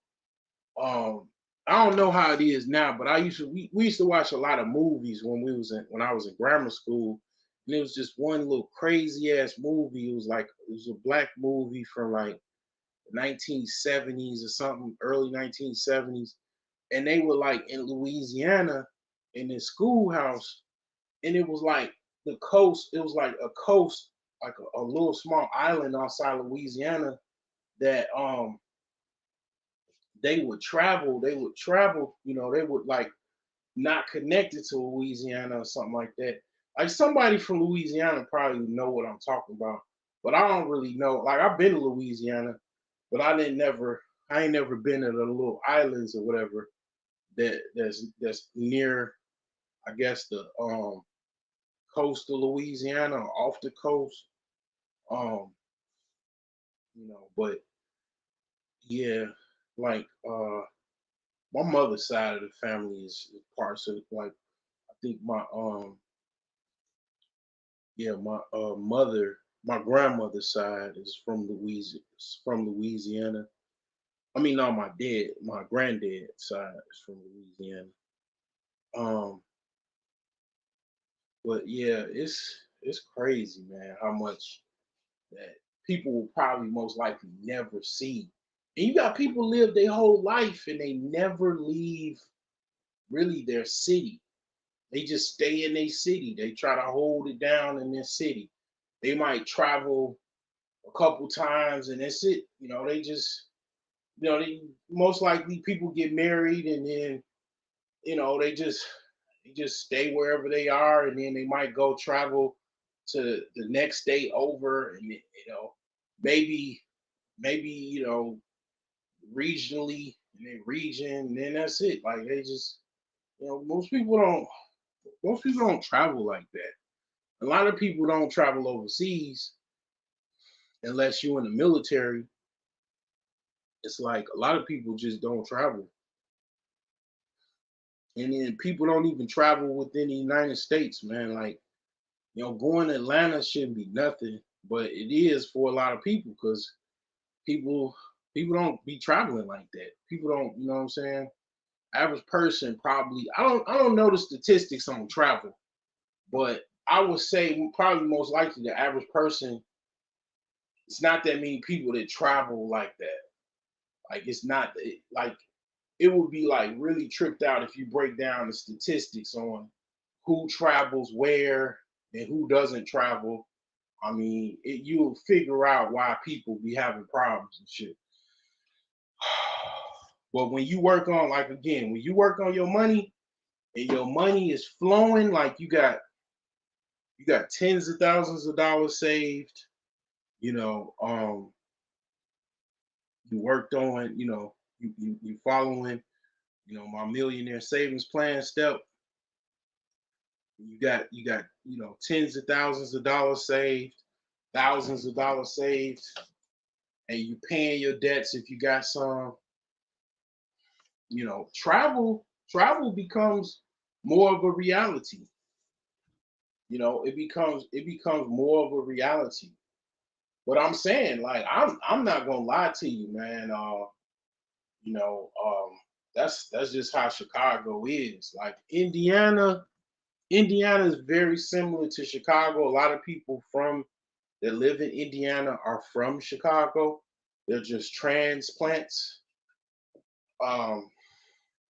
I don't know how it is now, but we used to watch a lot of movies when I was in grammar school, and it was just one little crazy ass movie. It was a black movie from like 1970s or something, early 1970s, and they were like in Louisiana in this schoolhouse, and it was like the coast. It was like a coast, like a little small island outside Louisiana that they would travel, they would like not connected to Louisiana or something like that. Like somebody from Louisiana probably would know what I'm talking about, but I don't really know. Like I've been to Louisiana, but I ain't never been to the little islands or whatever that's near, I guess the coast of Louisiana or off the coast. Um, but yeah, like my mother's side of the family is parts of like I think my grandmother's side is from Louisiana. I mean, no, my granddad side is from Louisiana. Um, but yeah, it's crazy, man, how much that people will probably most likely never see. And you got people live their whole life and they never leave really their city. They just stay in their city. They try to hold it down in their city. They might travel a couple times and that's it. They just they most likely people get married and then they just stay wherever they are and then they might go travel to the next state over and maybe regionally and then region and then that's it. Like they just most people don't travel like that. A lot of people don't travel overseas unless you're in the military. It's like a lot of people just don't travel. And then people don't even travel within the United States, man. Like, going to Atlanta shouldn't be nothing, but it is for a lot of people because people people don't be traveling like that. People don't, you know what I'm saying? Average person probably I don't know the statistics on travel, but I would say probably most likely the average person, it's not that many people that travel like that. Like it's not like it would be like really tripped out if you break down the statistics on who travels where and who doesn't travel. I mean, you'll figure out why people be having problems and shit. But when you work on, like again, when you work on your money and your money is flowing, like you got tens of thousands of dollars saved, you know, you worked on, you following, my millionaire savings plan step. You got tens of thousands of dollars saved, thousands of dollars saved, and you paying your debts if you got some. Travel becomes more of a reality. It becomes more of a reality. But I'm saying, like, I'm not gonna lie to you, man. You know, that's just how Chicago is. Like Indiana is very similar to Chicago. A lot of people from that live in Indiana are from Chicago. They're just transplants. Um,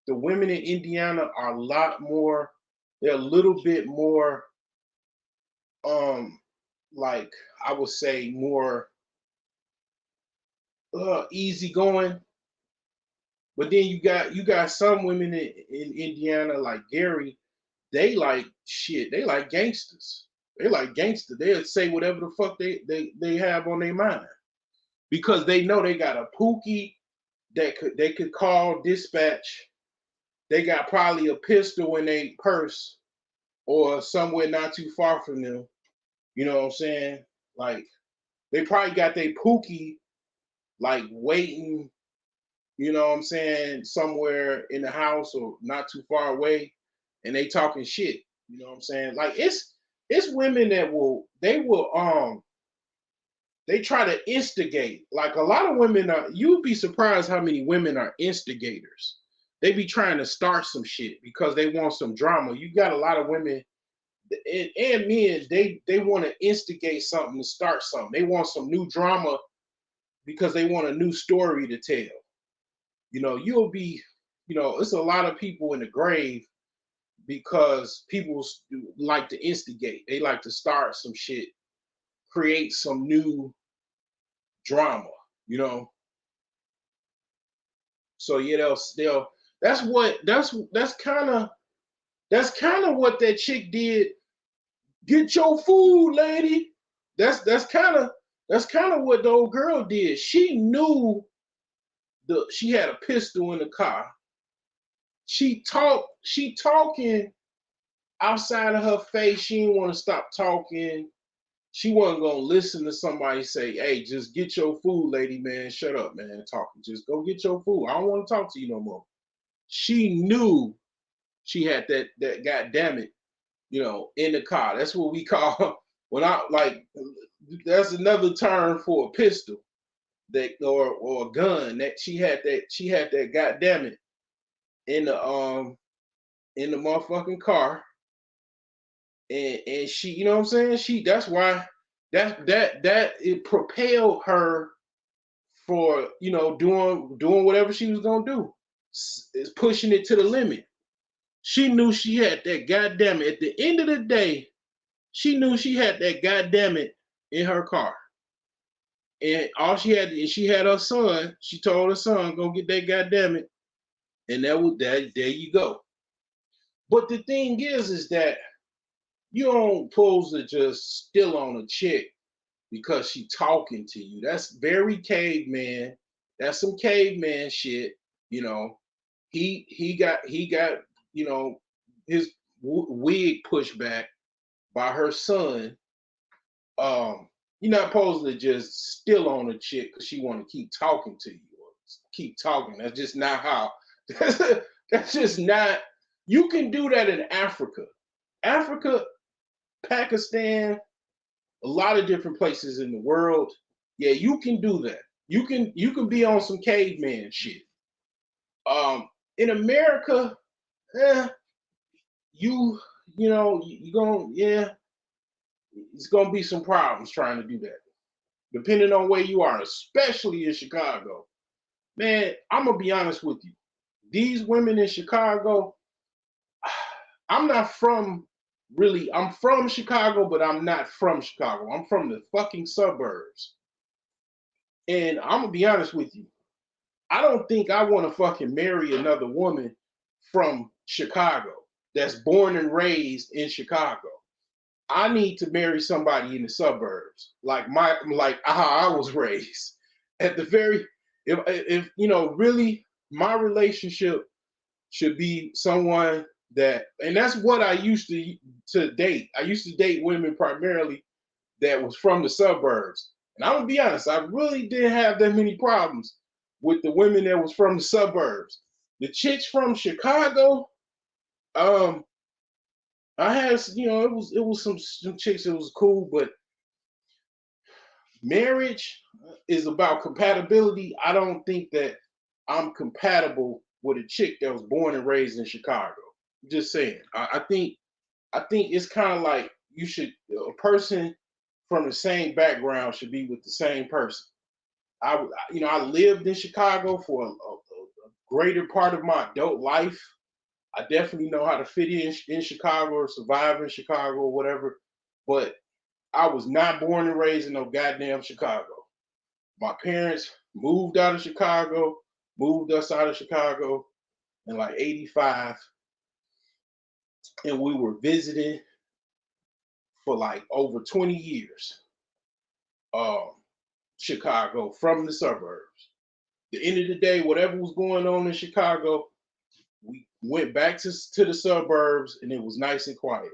the women in Indiana are a lot more. They're a little bit more, um, like I would say, more easygoing. But then you got some women in Indiana like Gary. They like shit. They like gangsters. They like gangsters. They'll say whatever the fuck they have on their mind because they know they got a pookie that they could call dispatch. They got probably a pistol in their purse or somewhere not too far from them. You know what I'm saying? Like they probably got their pookie like waiting, you know what I'm saying, somewhere in the house or not too far away, and they talking shit. You know what I'm saying? Like it's women that they try to instigate. Like a lot of women are, you'd be surprised how many women are instigators. They be trying to start some shit because they want some drama. You got a lot of women and men, they want to instigate something to start something. They want some new drama because they want a new story to tell. You know, you'll be, you know, it's a lot of people in the grave because people like to instigate. They like to start some shit, create some new drama, you know. So yeah, they'll that's kind of what that chick did. Get your food, lady. That's kind of what the old girl did. She knew she had a pistol in the car. She talking outside of her face. She didn't want to stop talking. She wasn't gonna listen to somebody say, "Hey, just get your food, lady, man. Shut up, man. Talking. Just go get your food. I don't want to talk to you no more." She knew she had that goddamn it, in the car. That's what we call when I like. That's another term for a pistol, that or a gun. That she had that goddamn it in the motherfucking car, and she, you know what I'm saying? That's why that it propelled her for doing whatever she was gonna do. It's pushing it to the limit. She knew she had that goddamn it. At the end of the day, she knew she had that goddamn it in her car. And all she had her son. She told her son, "Go get that goddamn it," and that was that. There you go. But the thing is that you don't supposed to just steal on a chick because she talking to you. That's very caveman. That's some caveman shit. You know, he got his wig pushed back by her son. You're not supposed to just steal on a chick because she want to keep talking to you or keep talking. That's just not how. That's just not. You can do that in Africa. Africa, Pakistan, a lot of different places in the world. Yeah, you can do that. You can be on some caveman shit. In America, eh, you you know you going yeah, it's gonna be some problems trying to do that, depending on where you are, especially in Chicago. Man, I'm gonna be honest with you. These women in Chicago, I'm not from really. I'm from Chicago, but I'm not from Chicago. I'm from the fucking suburbs. And I'm gonna be honest with you. I don't think I want to fucking marry another woman from Chicago that's born and raised in Chicago. I need to marry somebody in the suburbs, like how I was raised. At the very, if really, my relationship should be someone that, and that's what I used to date. I used to date women primarily that was from the suburbs. And I'm gonna be honest, I really didn't have that many problems with the women that was from the suburbs. The chicks from Chicago, um, I had, it was some chicks that was cool, but marriage is about compatibility. I don't think that I'm compatible with a chick that was born and raised in Chicago. Just saying. I think it's kind of like a person from the same background should be with the same person. I lived in Chicago for a greater part of my adult life. I definitely know how to fit in Chicago or survive in Chicago or whatever. But I was not born and raised in no goddamn Chicago. My parents moved out of Chicago, moved us out of Chicago in like '85, and we were visiting for like over 20 years. Um, Chicago from the suburbs. The end of the day, whatever was going on in Chicago, we went back to the suburbs and it was nice and quiet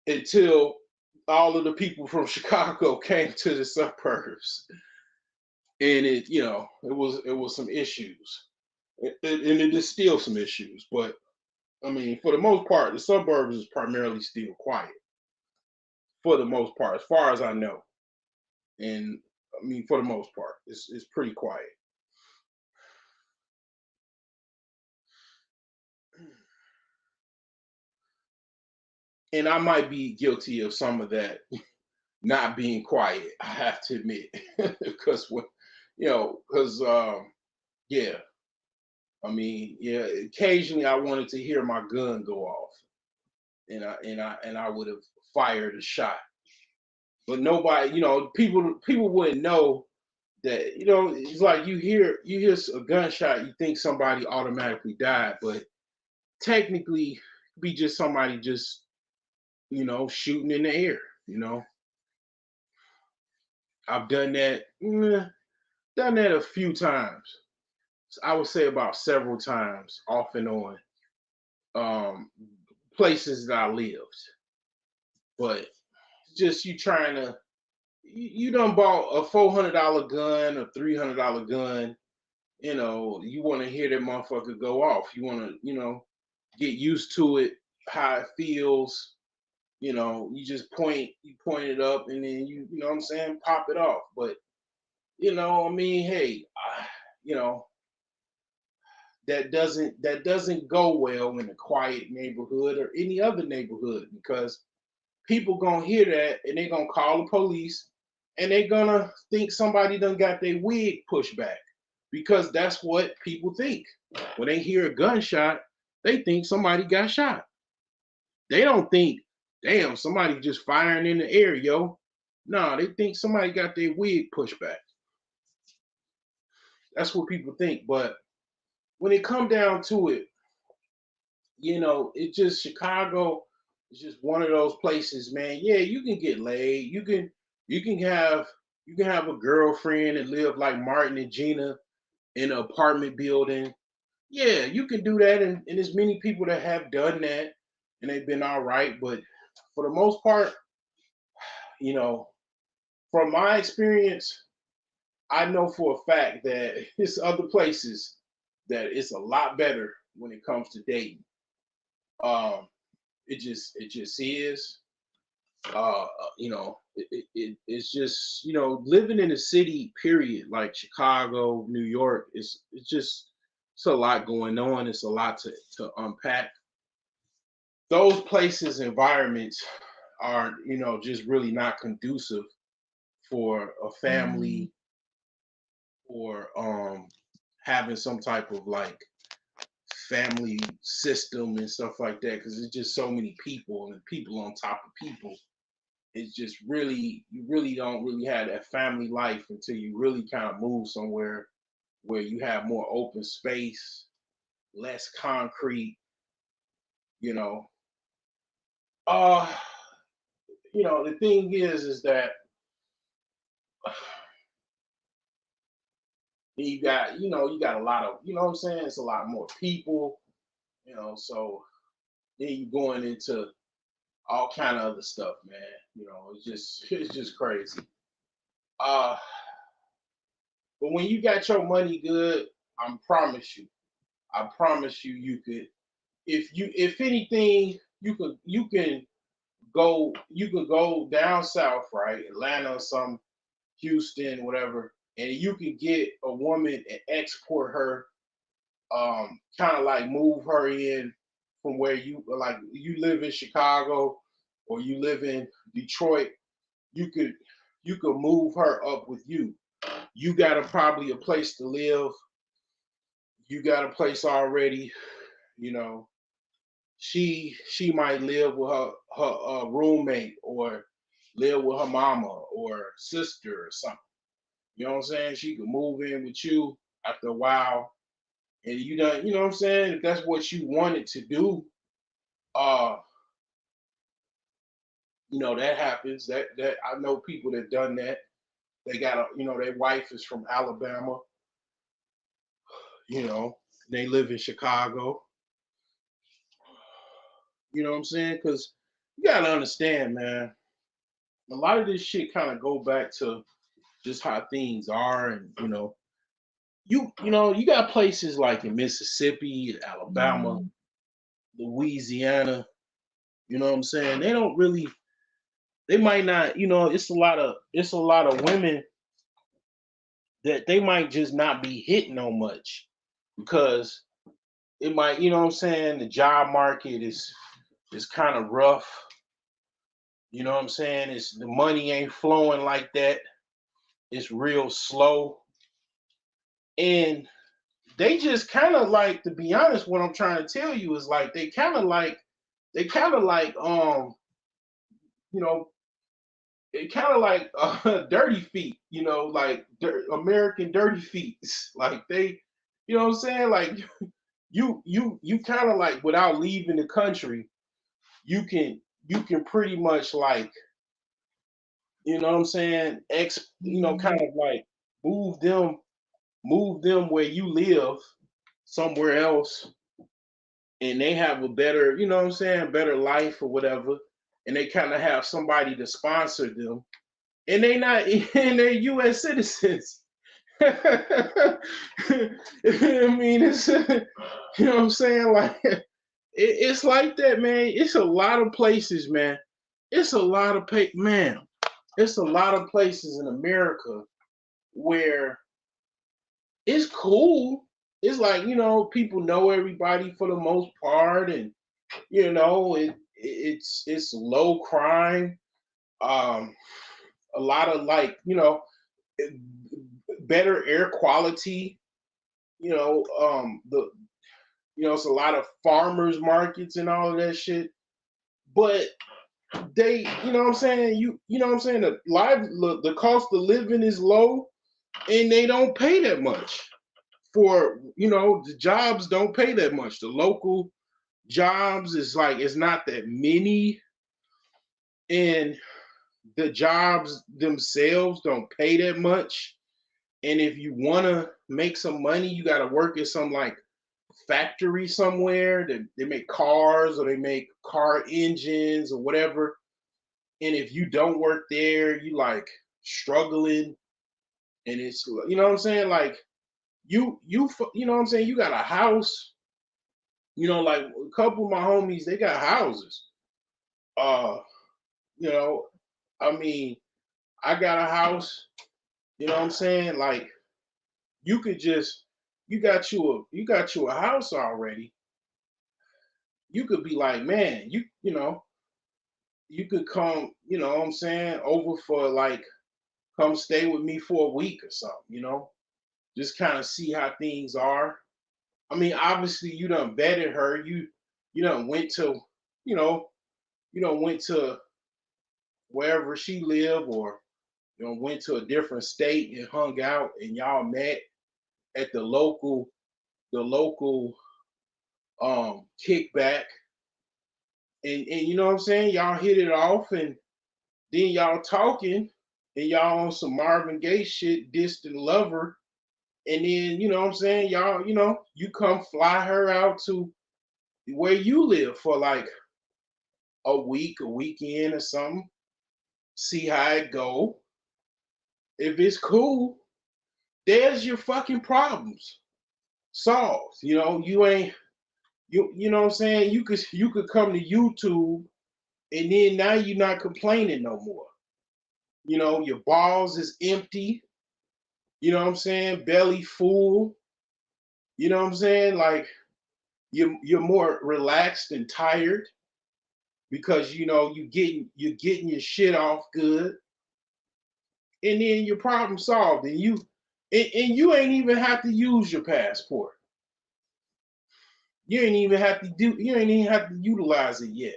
until all of the people from Chicago came to the suburbs. and it was some issues, and it is still some issues. But I mean, for the most part, the suburbs is primarily still quiet for the most part, as far as I know. And I mean, for the most part, it's pretty quiet. And I might be guilty of some of that not being quiet. I have to admit, because because yeah, I mean, yeah, occasionally I wanted to hear my gun go off, and I would have fired a shot, but nobody, people wouldn't know that. It's like you hear a gunshot, you think somebody automatically died, but technically, it could be just somebody just shooting in the air. You know, I've done that a few times. I would say about several times, off and on, um, places that I lived. But just you trying to, you done bought a $400 gun, a $300 gun. You want to hear that motherfucker go off. You want to, get used to it, how it feels. You just point it up, and then you know what I'm saying, pop it off. But I mean, hey, you know, that doesn't go well in a quiet neighborhood or any other neighborhood, because people gonna hear that and they gonna call the police, and they gonna think somebody done got their wig pushed back, because that's what people think when they hear a gunshot. They think somebody got shot. They don't think, damn, somebody just firing in the air, yo. No, they think somebody got their wig pushed back. That's what people think. But when it come down to it, it just Chicago is just one of those places, man. Yeah, you can get laid. You can have a girlfriend and live like Martin and Gina in an apartment building. Yeah, you can do that, and there's many people that have done that and they've been all right. But for the most part, you know, from my experience, I know for a fact that it's other places that it's a lot better when it comes to dating. Um, it just is. It's just living in a city. Period. Like Chicago, New York. It's a lot going on. It's a lot to unpack. Those places, environments are just really not conducive for a family, or having some type of like family system and stuff like that, because it's just so many people and people on top of people. It's just really, you really don't really have that family life until you really kind of move somewhere where you have more open space, less concrete. you know uh the thing is that you got a lot of, what I'm saying, it's a lot more people, so then you going into all kind of other stuff, man. It's just crazy. Uh, but when you got your money good, I promise you, you could, if anything, you can go down south, right, Atlanta or some, Houston, whatever, and you can get a woman and export her, kind of like move her in from where you live in Chicago or you live in Detroit. You could move her up with you. You got probably a place to live. You got a place already. You know, she might live with her roommate, or live with her mama or sister or something. You know what I'm saying? She could move in with you after a while, and you done. You know what I'm saying? If that's what you wanted to do, uh, that happens. That I know people that done that. They got their wife is from Alabama. You know, they live in Chicago. You know what I'm saying? Because you gotta understand, man. A lot of this shit kind of go back to just how things are, and you got places like in Mississippi, Alabama, Louisiana. You know what I'm saying? They don't really. They might not. It's a lot of women that they might just not be hitting on much because it might. You know what I'm saying? The job market is kind of rough. You know what I'm saying? It's the money ain't flowing like that. It's real slow, and they just kind of like, to be honest, what I'm trying to tell you is like they kind of like you know it kind of like dirty feet, like American dirty feet. Like they, you know what I'm saying? Like you kind of like, without leaving the country, you can pretty much like, you know what I'm saying, kind of like move them move them where you live somewhere else, and they have a better, you know what I'm saying, better life or whatever, and they kind of have somebody to sponsor them, and they not and they're U.S. citizens. I mean, it's you know what I'm saying, like it's like that, man. It's a lot of places, man. It's a lot of man. It's a lot of places in America where it's cool. It's like, people know everybody for the most part, and it's low crime. Um, a lot of, like, better air quality. The it's a lot of farmers markets and all of that shit. But they, you know what I'm saying, you know what I'm saying, the cost of living is low, and they don't pay that much for, the jobs don't pay that much. The local jobs is like, it's not that many, and the jobs themselves don't pay that much. And if you want to make some money, you got to work at some like factory somewhere that they make cars, or they make car engines or whatever. And if you don't work there, you like struggling. And it's, you know what I'm saying, like you know what I'm saying, you got a house. Like a couple of my homies, they got houses. Uh, you know, I mean, I got a house. You know what I'm saying? Like, you could just, you got you a house already. You could be like, man, you could come, you know what I'm saying, over for like, come stay with me for a week or something. Just kind of see how things are. I mean, obviously you done vetted her. You done went to, you know, went to wherever she lived, or went to a different state and hung out, and y'all met at the local kickback, and you know what I'm saying, y'all hit it off, and then y'all talking, and y'all on some Marvin Gaye shit, distant lover, and then, you know what I'm saying, y'all, you come fly her out to where you live for like a week, a weekend or something, see how it go. If it's cool, there's your fucking problems solved. You ain't, you know what I'm saying? You could come to YouTube, and then now you're not complaining no more. Your balls is empty, you know what I'm saying? Belly full, you know what I'm saying? Like, you're more relaxed and tired because you're getting your shit off good, and then your problem solved, and you ain't even have to use your passport. You ain't even have to utilize it yet.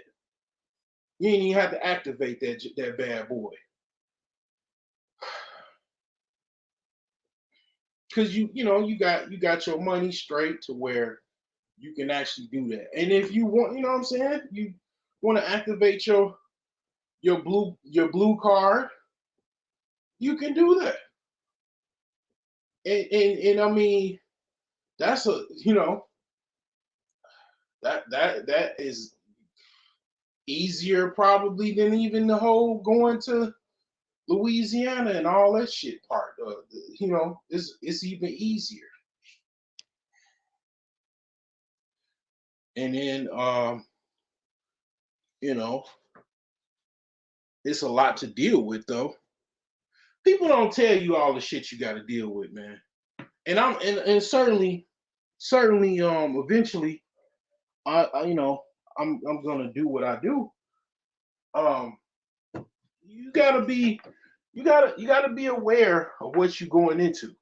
You ain't even have to activate that bad boy. Because you got your money straight to where you can actually do that. And if you want, you know what I'm saying, you want to activate your blue card, you can do that. And I mean, that's that is easier probably than even the whole going to Louisiana and all that shit part. It's even easier. And then you know, it's a lot to deal with though. People don't tell you all the shit you got to deal with, man. And certainly eventually I I'm gonna do what I do. Um, you gotta be you gotta be aware of what you're going into.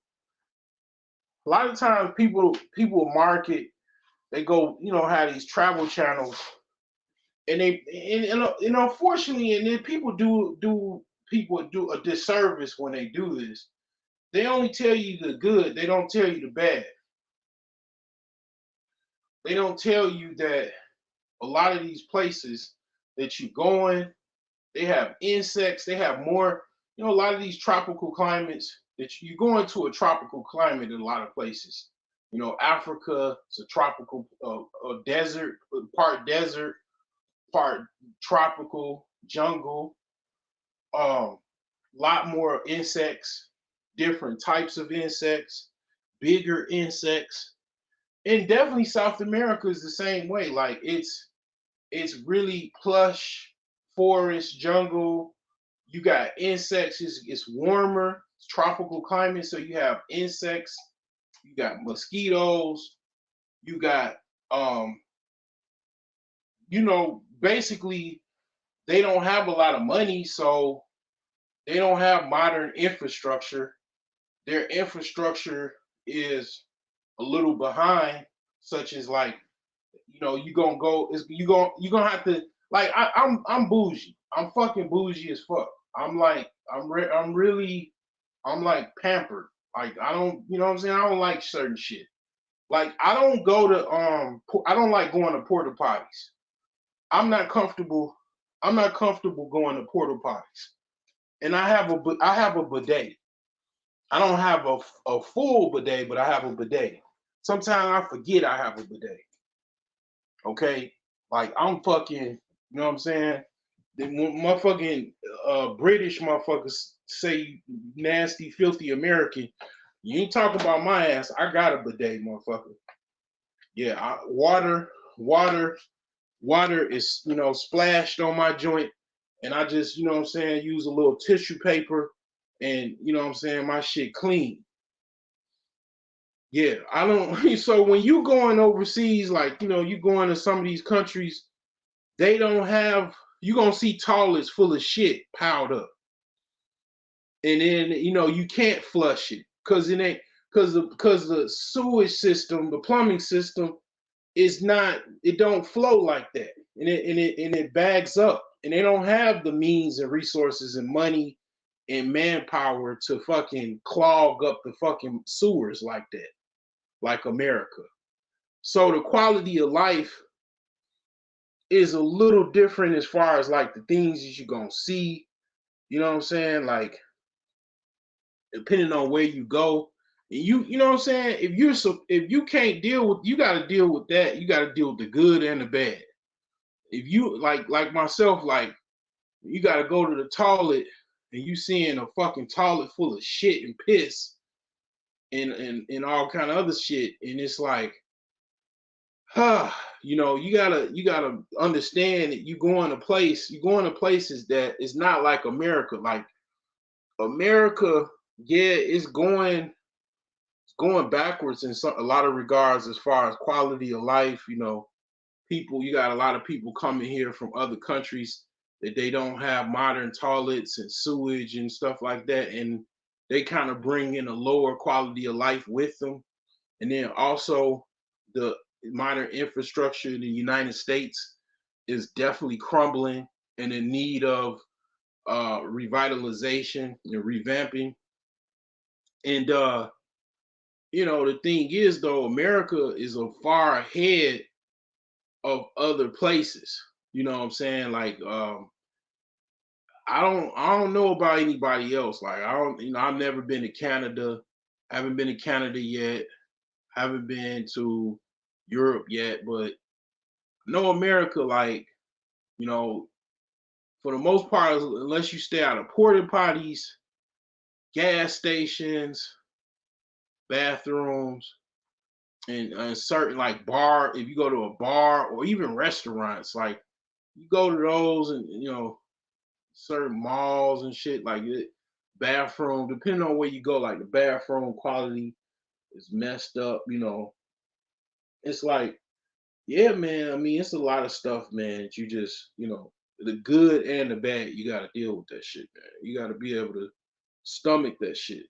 A lot of times people market, they go, have these travel channels, and unfortunately, and then people do a disservice when they do this. They only tell you the good, they don't tell you the bad. They don't tell you that a lot of these places that you're going, they have insects, they have more, a lot of these tropical climates that you go into a tropical climate in a lot of places. Africa, it's a tropical desert, part tropical jungle, lot more insects, different types of insects, bigger insects. And definitely South America is the same way. Like it's really plush forest, jungle. You got insects. It's warmer. It's tropical climate, so you have insects. You got mosquitoes. You got basically they don't have a lot of money, so they don't have modern infrastructure. Their infrastructure is a little behind, such as like, you gonna go is you gonna have to like I'm bougie. I'm fucking bougie as fuck. I'm like I'm like pampered. Like I don't, what I'm saying, I don't like certain shit. Like I don't go to I don't like going to porta potties. I'm not comfortable. I'm not comfortable going to porta potties. And I have a bidet. I don't have a full bidet, but I have a bidet. Sometimes I forget I have a bidet. Okay, like I'm fucking, you know what I'm saying? The motherfucking British motherfuckers say nasty, filthy American. You ain't talking about my ass. I got a bidet, motherfucker. Yeah, water is splashed on my joint, and I just what I'm saying, use a little tissue paper, and what I'm saying, my shit clean. Yeah, I don't. So when you going overseas, like you going to some of these countries, they don't have. You gonna see toilets full of shit piled up, and then you can't flush it because it ain't because the sewage system, the plumbing system is not. It don't flow like that, and it bags up, and they don't have the means and resources and money and manpower to fucking clog up the fucking sewers like that, like America. So the quality of life is a little different as far as like the things that you're gonna see. You know what I'm saying? Like depending on where you go, you know what I'm saying. If you can't deal with, you got to deal with that. You got to deal with the good and the bad. If you like myself, like you got to go to the toilet and you seeing a fucking toilet full of shit and piss and all kind of other shit, and it's like you gotta understand that you going to places that is not like America. Like America, yeah, it's going backwards in a lot of regards as far as quality of life. You got a lot of people coming here from other countries that they don't have modern toilets and sewage and stuff like that, and they kind of bring in a lower quality of life with them. And then also the modern infrastructure in the United States is definitely crumbling and in need of revitalization and revamping. And the thing is though, America is a far ahead of other places. You know what I'm saying? Like I don't know about anybody else. Like I don't, I've never been to Canada. I haven't been to Canada yet. Haven't been to Europe yet, but know America, like, you know, For the most part, unless you stay out of porta potties, gas stations, bathrooms, and certain like bar, if you go to a bar or even restaurants, like you go to those and certain malls and shit like it, bathroom, depending on where you go, like the bathroom quality is messed up. It's like, yeah, man. I mean, it's a lot of stuff, man. That you just, the good and the bad. You got to deal with that shit, man. You got to be able to stomach that shit.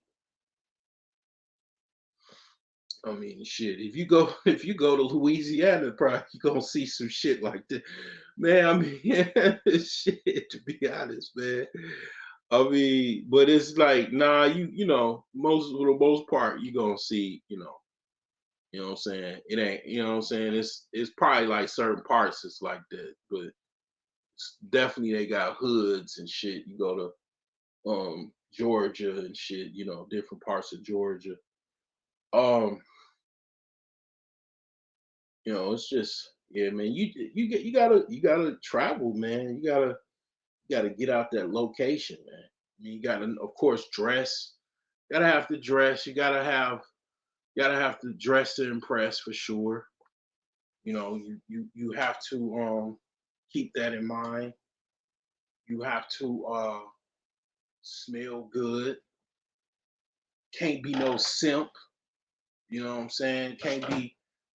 I mean, shit. If you go, if you go to Louisiana, probably you gonna see some shit like that, man. I mean, shit. To be honest, man. I mean, but it's like, nah. Most for the most part, you gonna see, you know what I'm saying. It ain't, you know what I'm saying. It's probably like certain parts it's like that, but definitely they got hoods and shit. You go to Georgia and shit. Different parts of Georgia. Um, it's just, yeah, man. You gotta travel, man. You gotta get out that location, man. I mean, you gotta, of course, dress. Gotta have to dress. You gotta have to dress to impress for sure. You have to keep that in mind. You have to smell good. Can't be no simp. You know what I'm saying?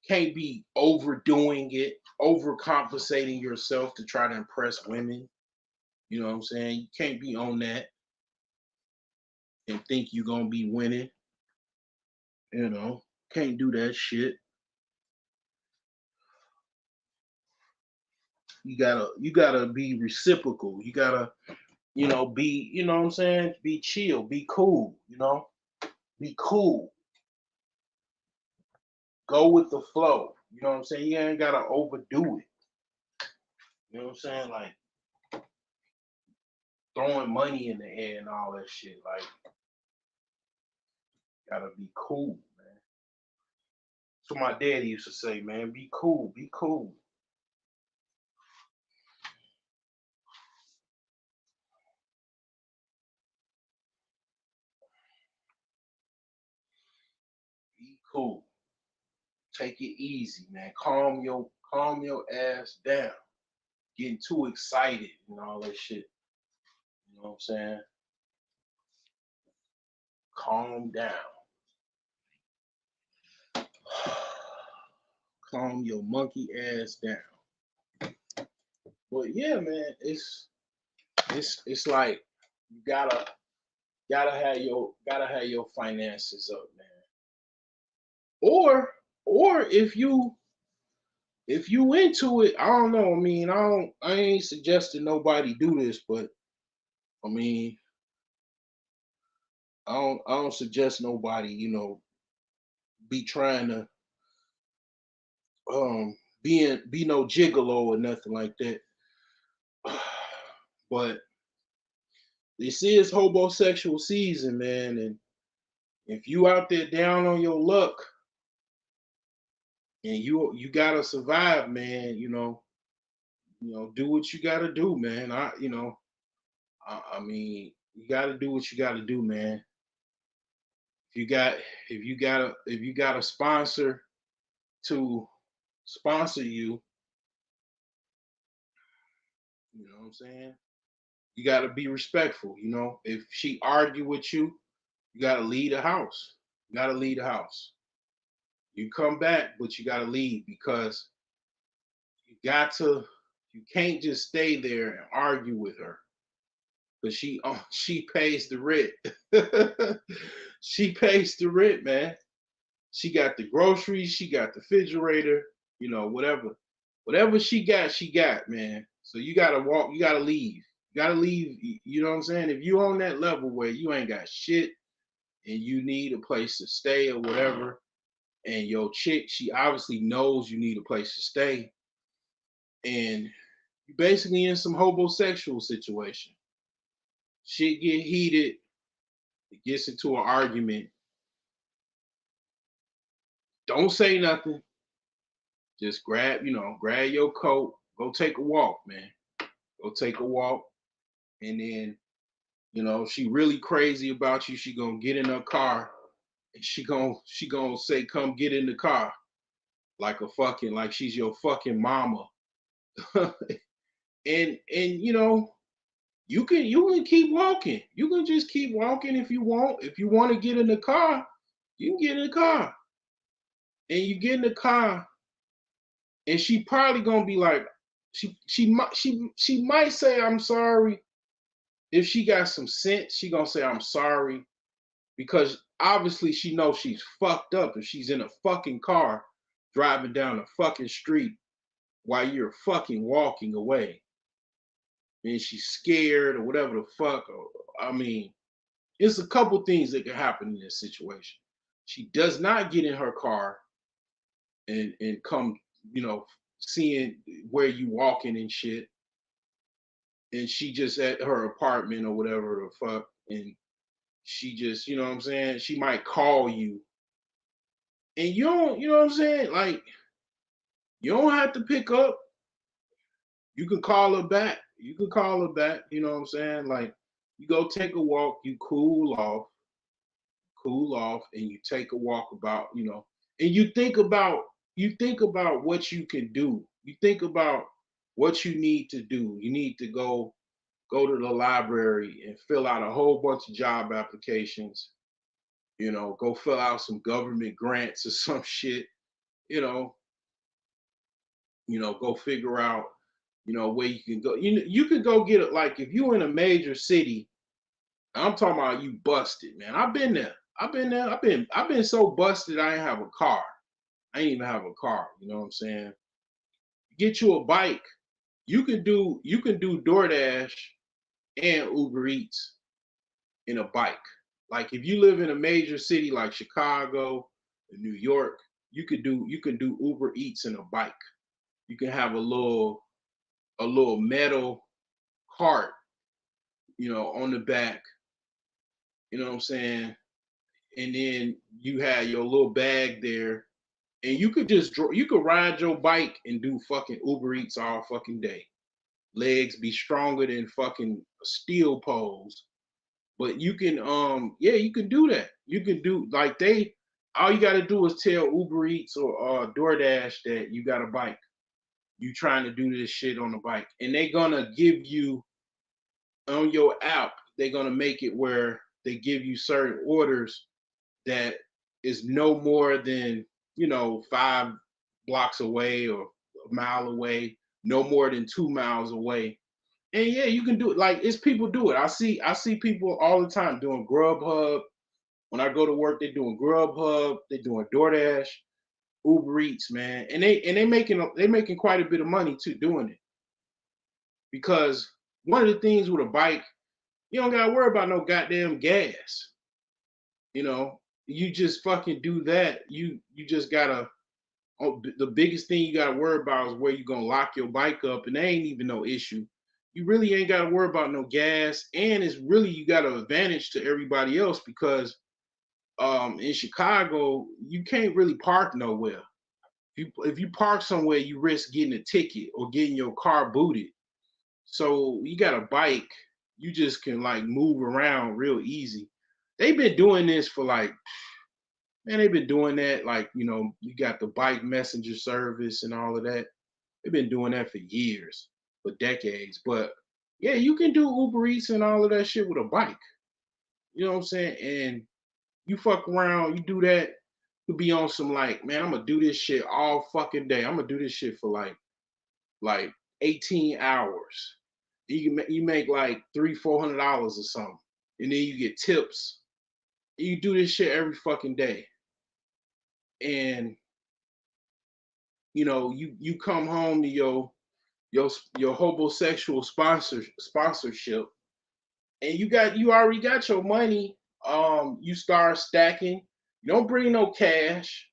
Can't be overdoing it, overcompensating yourself to try to impress women. You know what I'm saying? You can't be on that and think you're gonna be winning. You know, can't do that shit. You gotta be reciprocal. You gotta, be, what I'm saying? Be chill, be cool, be cool. Go with the flow. You know what I'm saying? You ain't gotta overdo it. You know what I'm saying? Like throwing money in the air and all that shit. Like, gotta be cool, man. So my daddy used to say, man, be cool, be cool. Be cool. Take it easy, man. Calm your ass down. Getting too excited and all that shit. You know what I'm saying? Calm down. Calm your monkey ass down. But yeah, man, it's like you gotta have your finances up, man. Or if you into it, I don't know. I mean, I ain't suggesting nobody do this, but I mean, I don't suggest nobody, be trying to be no gigolo or nothing like that. But this is homosexual season, man, and if you out there down on your luck and you gotta survive, man, do what you gotta do, man. I mean, you gotta do what you gotta do, man. If you got if you got a sponsor to sponsor you, you know what I'm saying? You gotta be respectful, If she argue with you, you gotta leave the house. You gotta leave the house. You come back, but you gotta leave because you got to you can't just stay there and argue with her. But she pays the rent. She pays the rent, man. She got the groceries, she got the refrigerator, whatever she got, man. So you gotta walk, you gotta leave. You gotta leave, you know what I'm saying? If you on that level where you ain't got shit and you need a place to stay or whatever, and your chick, she obviously knows you need a place to stay, and you basically in some homosexual situation. Shit get heated, it gets into an argument. Don't say nothing. Just grab your coat, go take a walk, man. Go take a walk. and then she really crazy about you. She gonna get in her car and she gonna say, "Come get in the car," like she's your fucking mama. And you can keep walking. You can just keep walking if you want. If you want to get in the car, you can get in the car. And you get in the car, and she probably gonna be like, she might say, "I'm sorry." If she got some sense, she gonna say, "I'm sorry," because obviously she knows she's fucked up if she's in a fucking car driving down a fucking street while you're fucking walking away. And she's scared or whatever the fuck. I mean, it's a couple things that could happen in this situation. She does not get in her car and come, seeing where you walking and shit. And she just at her apartment or whatever the fuck. And she just, you know what I'm saying? She might call you. And you don't, you know what I'm saying? Like, you don't have to pick up. You can call her back. You can call her back, you know what I'm saying? Like, you go take a walk, you cool off, and you take a walk about, and you think about what you can do. You think about what you need to do. You need to go to the library and fill out a whole bunch of job applications. Go fill out some government grants or some shit. You know, go figure out, where you can go. You could go get it. Like if you in a major city, I'm talking about you busted, man. I've been there. I've been there. I've been so busted. I ain't have a car. I ain't even have a car. You know what I'm saying? Get you a bike. You can do DoorDash and Uber Eats in a bike. Like if you live in a major city like Chicago, New York, you can do Uber Eats in a bike. You can have a little metal cart, on the back. You know what I'm saying? And then you have your little bag there, and you could ride your bike and do fucking Uber Eats all fucking day. Legs be stronger than fucking steel poles. But you can do that. You can do like all you gotta do is tell Uber Eats or DoorDash that you got a bike. You trying to do this shit on the bike. And they're gonna give you on your app, they're gonna make it where they give you certain orders that is no more than 5 blocks away or a mile away, no more than 2 miles away. And yeah, you can do it. Like it's people do it. I see people all the time doing Grubhub. When I go to work, they're doing Grubhub, they're doing DoorDash, Uber Eats, man, and they making quite a bit of money too doing it. Because one of the things with a bike, you don't gotta worry about no goddamn gas. You know, you just fucking do that. You just gotta. The biggest thing you gotta worry about is where you gonna lock your bike up, and there ain't even no issue. You really ain't gotta worry about no gas, and it's really you got an advantage to everybody else because in Chicago you can't really park nowhere. If you park somewhere, you risk getting a ticket or getting your car booted. So you got a bike, you just can like move around real easy. They've been doing this for like, man, they've been doing that. Like, you got the bike messenger service and all of that. They've been doing that for years, for decades. But yeah, you can do Uber Eats and all of that shit with a bike. You know what I'm saying? And you fuck around, you do that, you be on some like, man, I'm gonna do this shit all fucking day. I'm gonna do this shit for like 18 hours. You make like $300-400 or something, and then you get tips. You do this shit every fucking day, and you come home to your homosexual sponsorship, and you already got your money. You start stacking. You don't bring no cash.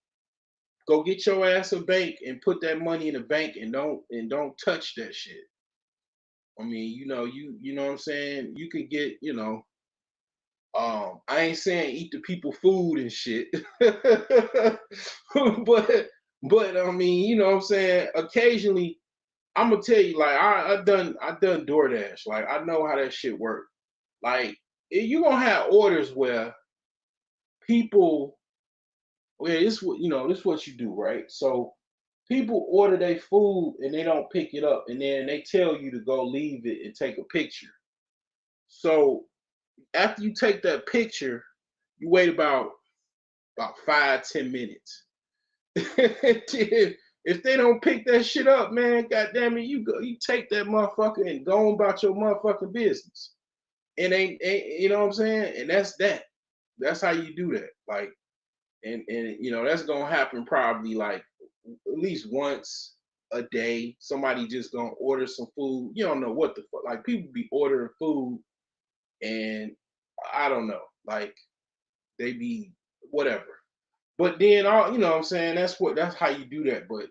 Go get your ass a bank and put that money in the bank, and don't touch that shit. I mean, you know what I'm saying? You can get, I ain't saying eat the people food and shit. but I mean, you know what I'm saying? Occasionally I'm gonna tell you, like I done DoorDash. Like I know how that shit work. Like you gonna have orders where people, well, this what this what you do, right? So people order their food and they don't pick it up, and then they tell you to go leave it and take a picture. So after you take that picture, you wait about 5-10 minutes. If they don't pick that shit up, man, goddamn it, you take that motherfucker and go on about your motherfucking business. And ain't you know what I'm saying? And that's that. That's how you do that. Like, and that's gonna happen probably like at least once a day. Somebody just gonna order some food. You don't know what the fuck. Like people be ordering food, and I don't know. Like they be whatever. But then all what I'm saying, that's how you do that. But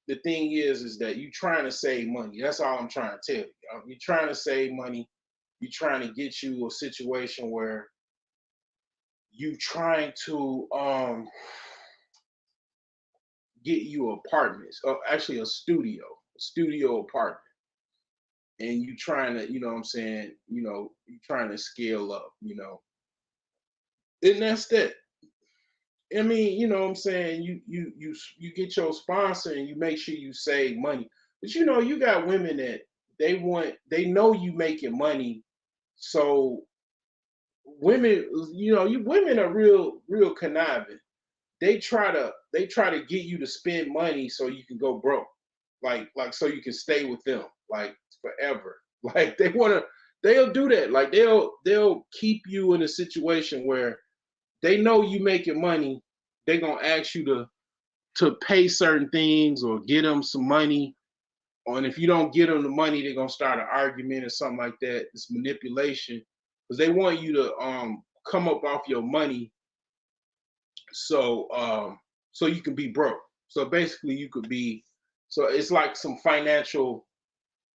the thing is that you trying to save money. That's all I'm trying to tell you. You're trying to save money. You're trying to get you a situation where you trying to get you apartments, actually a studio apartment, and you trying to, what I'm saying, you trying to scale up, and that's that. I mean, you know what I'm saying, you get your sponsor and you make sure you save money. But you got women that they know you making money, so women, you women are real conniving. They try to get you to spend money so you can go broke, like so you can stay with them like forever. Like they'll do that. Like they'll keep you in a situation where they know you making money. They're gonna ask you to pay certain things or get them some money. And if you don't get them the money, they're gonna start an argument or something like that. It's manipulation because they want you to come up off your money so you can be broke. So basically, you could be. So it's like some financial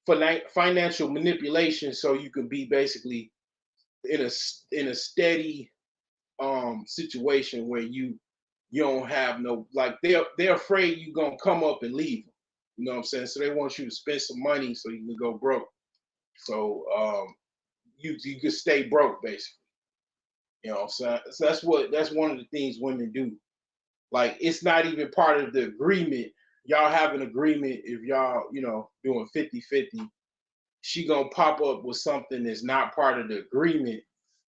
manipulation. So you can be basically in a steady situation where you don't have no, like they're afraid you gonna come up and leave them. You know what I'm saying? So they want you to spend some money so you can go broke. So you can stay broke basically. So that's one of the things women do. Like it's not even part of the agreement. Y'all have an agreement if y'all, doing 50-50. She gonna pop up with something that's not part of the agreement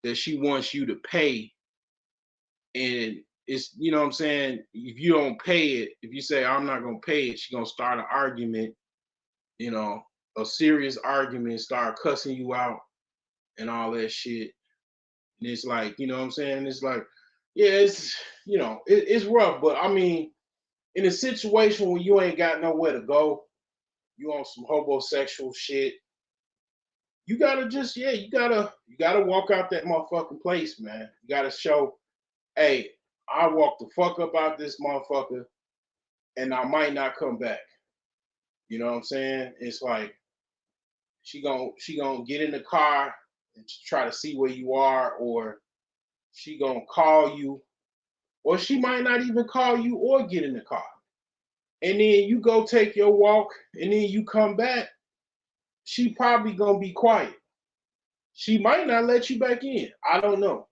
that she wants you to pay. And it's, what I'm saying, if you don't pay it, if you say I'm not gonna pay it, she gonna start an argument, you know, a serious argument, start cussing you out and all that shit. And it's like, what I'm saying? It's like, yeah, it's rough, but I mean, in a situation where you ain't got nowhere to go, you on some homosexual shit, you gotta just, yeah, you gotta walk out that motherfucking place, man. You gotta show, hey, I walked the fuck up out this motherfucker and I might not come back. You know what I'm saying? It's like she gonna get in the car and try to see where you are, or she gonna call you, or she might not even call you or get in the car. And then you go take your walk and then you come back, she probably gonna be quiet. She might not let you back in. I don't know.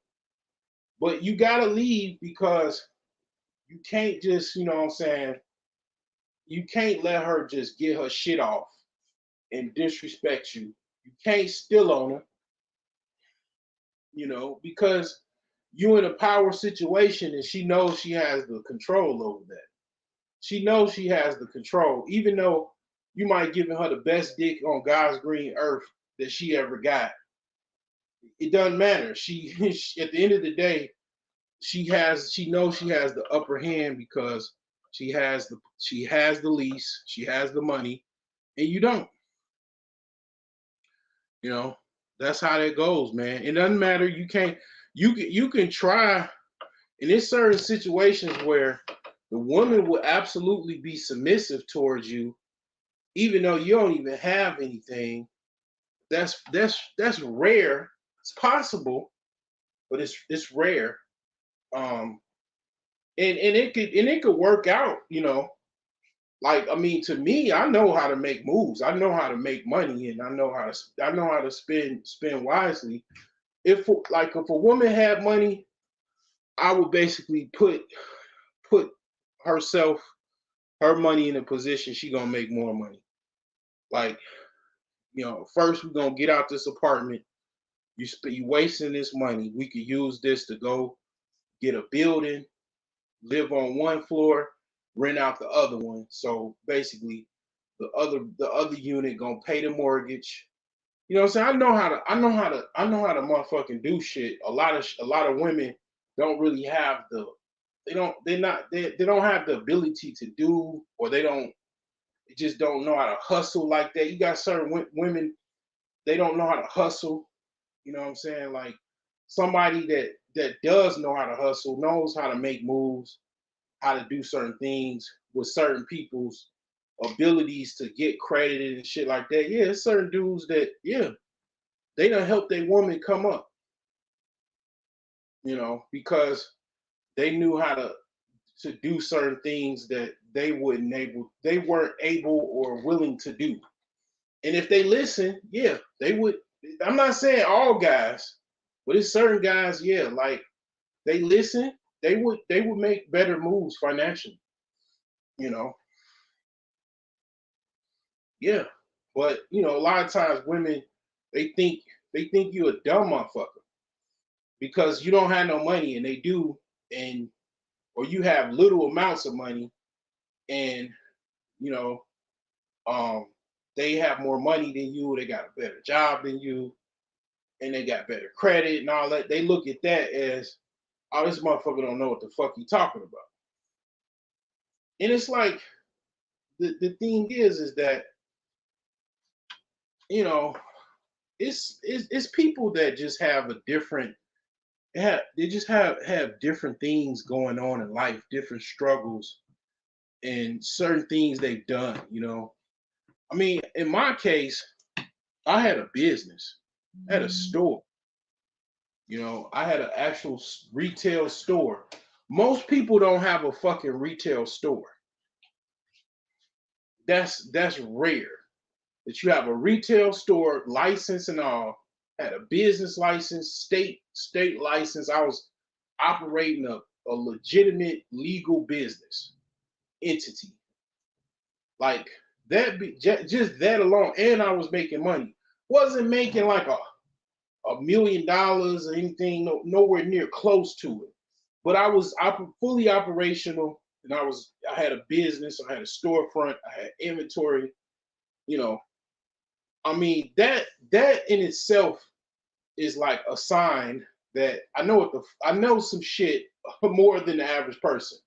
But you gotta leave because you can't just, what I'm saying, you can't let her just get her shit off and disrespect you. You can't steal on her, because you in a power situation and she knows she has the control over that. She knows she has the control, even though you might giving her the best dick on God's green earth that she ever got. It doesn't matter. She at the end of the day, she knows she has the upper hand because she has the lease, she has the money, and you don't. You know, that's how that goes, man. It doesn't matter. You can try, and there's certain situations where the woman will absolutely be submissive towards you, even though you don't even have anything. That's rare. It's possible, but it's rare. Um, and it could work out, Like, I mean, to me, I know how to make moves. I know how to make money, and I know how to spend wisely. If a woman had money, I would basically put herself her money in a position she gonna make more money. Like, first we're gonna get out this apartment. You wasting this money. We could use this to go get a building, live on one floor, rent out the other one. So basically, the other unit gonna pay the mortgage. You know what I'm saying? I know how to motherfucking do shit. A lot of women don't really have they don't have the ability to do, or they just don't know how to hustle like that. You got certain women, they don't know how to hustle. You know what I'm saying? Like, somebody that does know how to hustle, knows how to make moves, how to do certain things with certain people's abilities to get credited and shit like that. Yeah, it's certain dudes that, yeah, they done help their woman come up, because they knew how to do certain things that they weren't able or willing to do. And if they listen, yeah, they would. I'm not saying all guys, but it's certain guys, yeah, like, they listen, they would make better moves financially, you know. Yeah. But a lot of times women, they think they think you a dumb motherfucker because you don't have no money, and they do, and or you have little amounts of money, and you know um they have more money than you, they got a better job than you, and they got better credit and all that. They look at that as, oh, this motherfucker don't know what the fuck he talking about. And it's like, the thing is that, you know it's people that just have a different, they just have different things going on in life, different struggles, and certain things they've done. I mean, in my case, I had a business, I had a store. I had an actual retail store. Most people don't have a fucking retail store. That's rare. That you have a retail store license and all. Had a business license, state license. I was operating a legitimate legal business entity. Like, just that alone, and I was making money. Wasn't making like $1 million or anything, nowhere near close to it. But I was fully operational, and I had a business, I had a storefront, I had inventory. You know, I mean, that in itself is like a sign that I know some shit more than the average person.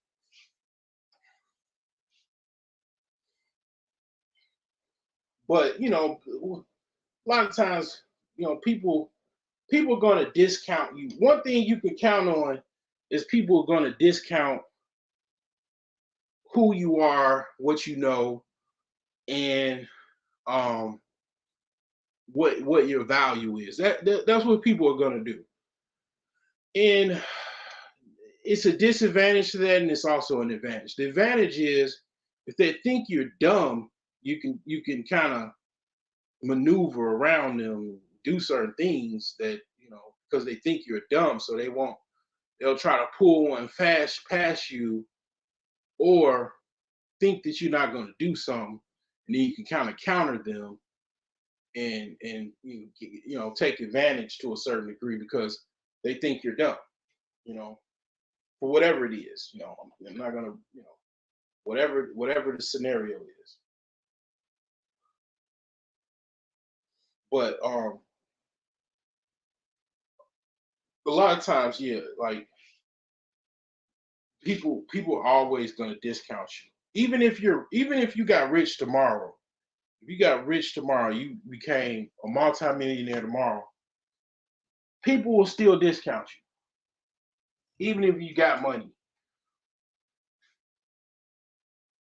But a lot of times, people are going to discount you. One thing you can count on is people are going to discount who you are, what you know, and um, what your value is. That's what people are going to do, and it's a disadvantage to that, and it's also an advantage. The advantage is, if they think you're dumb, you can kind of maneuver around them, do certain things that because they think you're dumb, so they'll try to pull one fast past you, or think that you're not going to do something, and then you can kind of counter them, and take advantage to a certain degree because they think you're dumb, you know, for whatever it is. I'm not gonna, whatever the scenario is. But a lot of times, yeah, like, people are always gonna discount you. Even if you got rich tomorrow, if you got rich tomorrow, you became a multimillionaire tomorrow, people will still discount you. Even if you got money,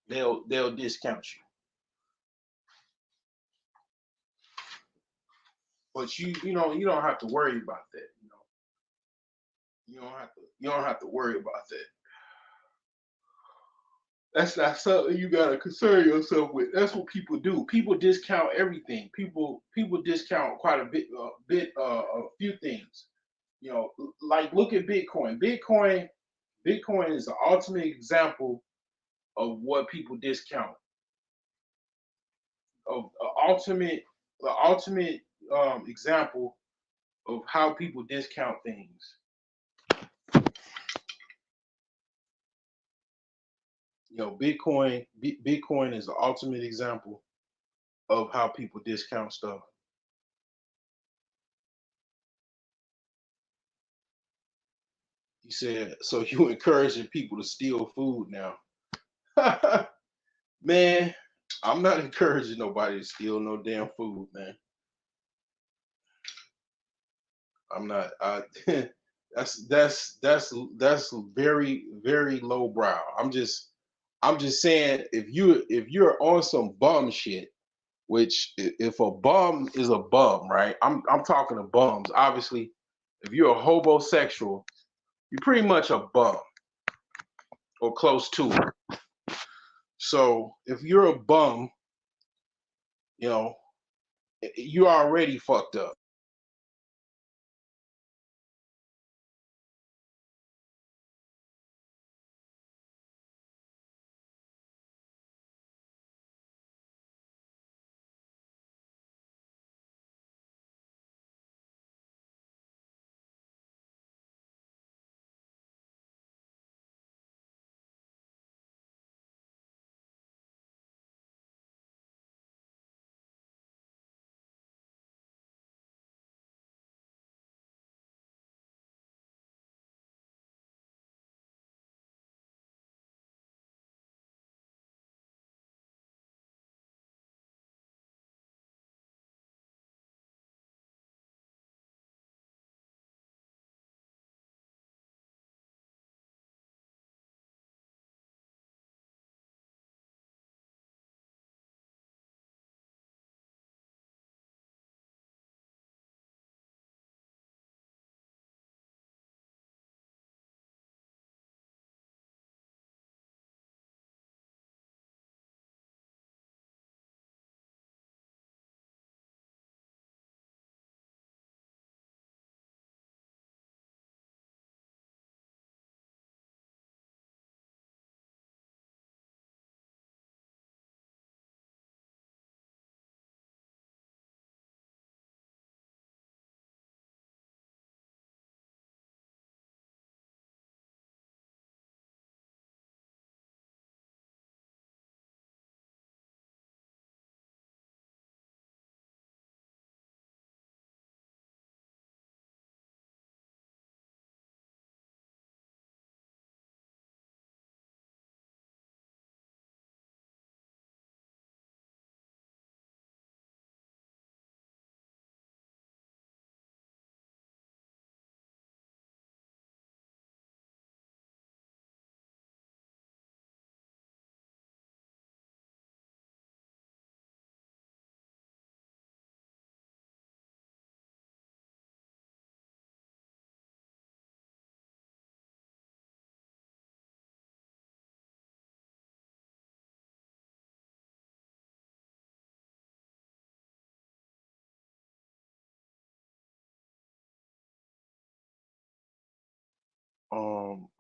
they'll discount you. But you don't have to worry about that. You don't have to worry about that. That's not something you gotta concern yourself with. That's what people do. People discount everything. People discount quite a few things. You know, like look at Bitcoin. Bitcoin is the ultimate example of what people discount. Of the ultimate example of how people discount things. You know, Bitcoin is the ultimate example of how people discount stuff. He said, so you encouraging people to steal food now. Man, I'm not encouraging nobody to steal no damn food, man. I'm not. That's very very low brow. I'm just saying if you're on some bum shit, which if a bum is a bum, right? I'm talking to bums. Obviously, if you're a homosexual, you're pretty much a bum or close to it. So if you're a bum, you know, you already fucked up.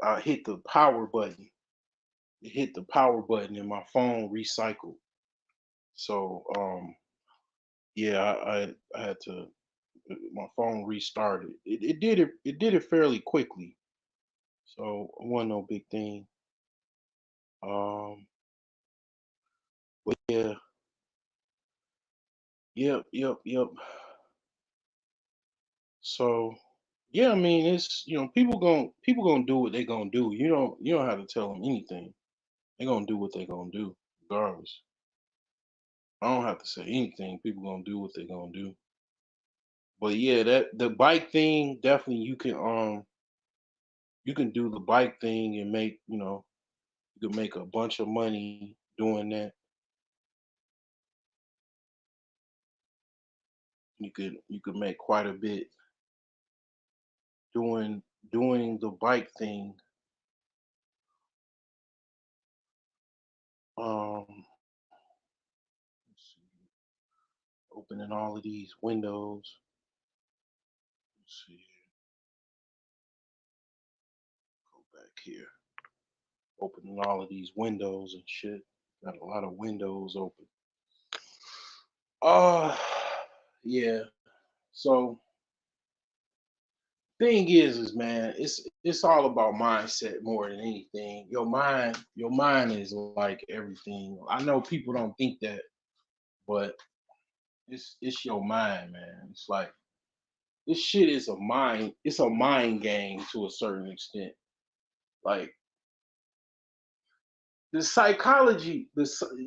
I hit the power button. It hit the power button and my phone recycled. So yeah, I had to my phone restarted. It did it fairly quickly. So it wasn't no big thing. Um but yeah, yep. So yeah, I mean it's people gonna do what they gonna do. You don't have to tell them anything. They're gonna do what they gonna do, regardless. I don't have to say anything. People gonna do what they gonna do. But yeah, that the bike thing definitely you can do the bike thing and you can make a bunch of money doing that. You could make quite a bit doing the bike thing. Let's see. Opening all of these windows. Let's see. Go back here. Opening all of these windows and shit. Got a lot of windows open. Uh yeah. So thing is man, it's all about mindset more than anything. Your mind is like everything. I know people don't think that, but it's your mind, man. It's like this shit is a mind. It's a mind game to a certain extent. Like the psychology, the psyops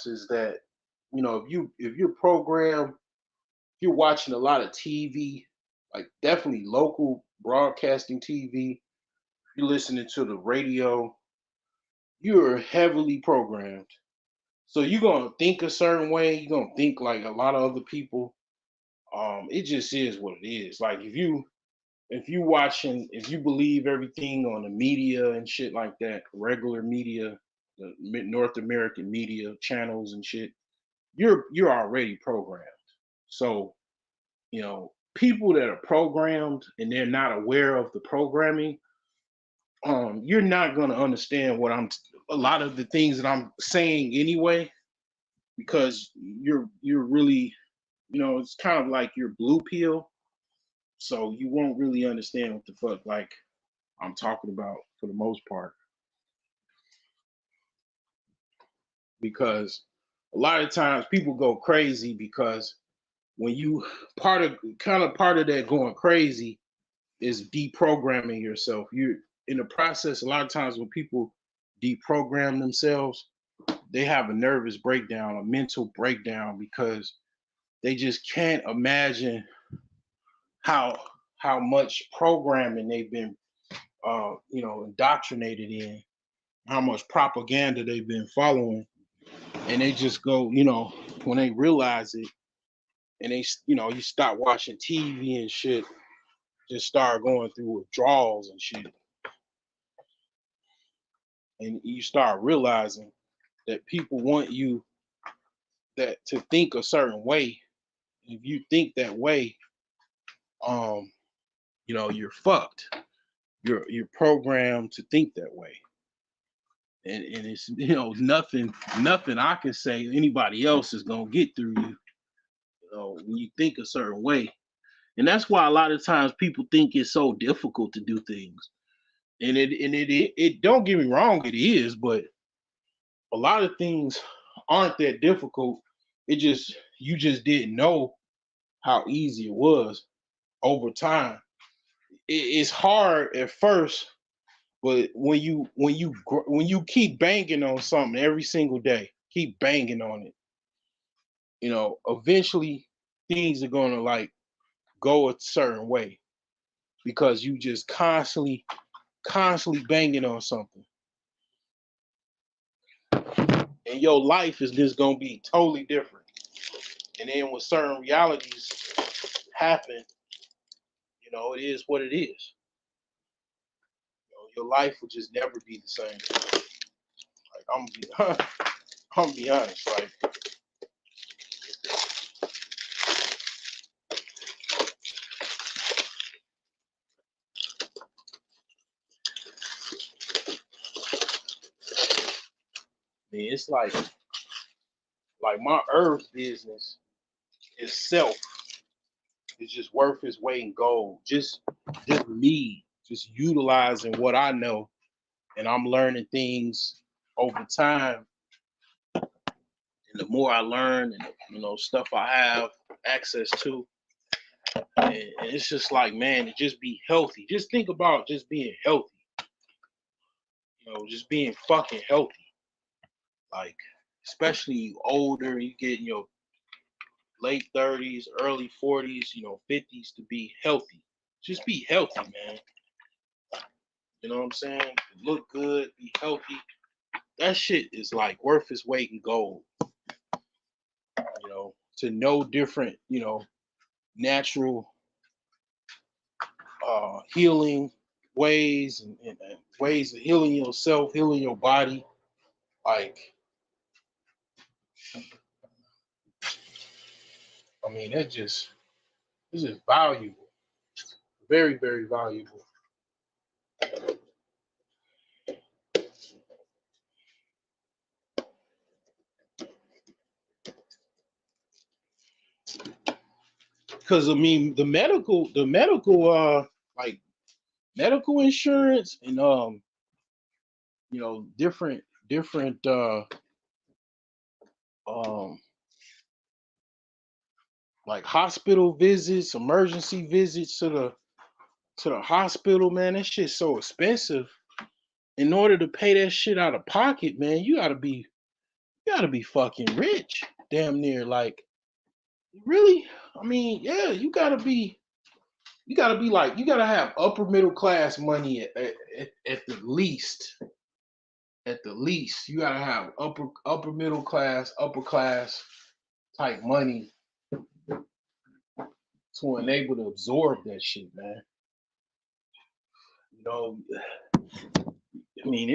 is that if you're programmed, if you're watching a lot of TV, like definitely local broadcasting TV, you're listening to the radio, you're heavily programmed. So you're gonna think a certain way. You're gonna think like a lot of other people. It just is what it is. Like if you believe everything on the media and shit like that, regular media, the North American media channels and shit, you're already programmed. So people that are programmed and they're not aware of the programming, you're not gonna understand a lot of the things that I'm saying anyway, because you're really, it's kind of like your blue pill, so you won't really understand what the fuck like I'm talking about for the most part, because a lot of times people go crazy because when you part of that going crazy is deprogramming yourself. You're in the process. A lot of times when people deprogram themselves, they have a nervous breakdown, a mental breakdown, because they just can't imagine how how much programming they've been indoctrinated in, how much propaganda they've been following, and they just go, when they realize it, and you stop watching TV and shit, just start going through withdrawals and shit, and you start realizing that people want you that to think a certain way. If you think that way, um, you're fucked. You're programmed to think that way, and it's nothing I can say anybody else is gonna get through you. When you think a certain way, and that's why a lot of times people think it's so difficult to do things. And it don't get me wrong, it is, but a lot of things aren't that difficult. It just you just didn't know how easy it was over time. It's hard at first, but when you keep banging on something every single day, keep banging on it, eventually things are gonna like go a certain way, because you just constantly banging on something, and your life is just gonna be totally different. And then when certain realities happen, it is what it is. Your life will just never be the same. Like I'm gonna be honest. Like man, it's like my earth business itself is just worth its weight in gold. Just me, just utilizing what I know, and I'm learning things over time. And the more I learn, and stuff I have access to, and it's just like, man, to just be healthy. Just think about just being healthy. Just being fucking healthy. Like, especially you older, you get in your late 30s, early 40s, 50s, to be healthy. Just be healthy, man. You know what I'm saying? Look good, be healthy. That shit is like worth its weight in gold. To know different, natural healing ways, and ways of healing yourself, healing your body. Like, I mean, it's just valuable. Very, very valuable. Because I mean, like medical insurance and different um like hospital visits, emergency visits to the hospital, man, that shit's so expensive. In order to pay that shit out of pocket, man, you gotta be fucking rich. Damn near like really? I mean, yeah, you gotta have upper middle class money at the least. At the least. You gotta have upper middle class, upper class type money to enable to absorb that shit, man. You know, I mean,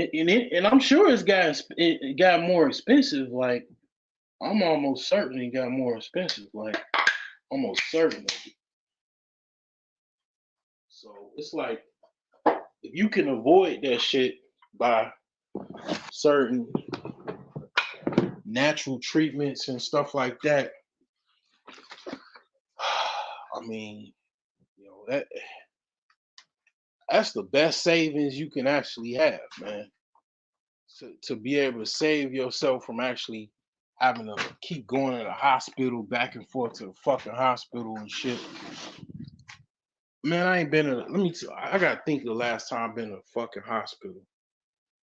and I'm sure it got more expensive. Like, I'm almost certain it got more expensive. Like, almost certain of it. So it's like if you can avoid that shit by certain natural treatments and stuff like that, I mean, that's the best savings you can actually have, man. To be able to save yourself from actually having to keep going to the hospital back and forth to the fucking hospital and shit. Man, I ain't been I gotta think of the last time I've been to a fucking hospital.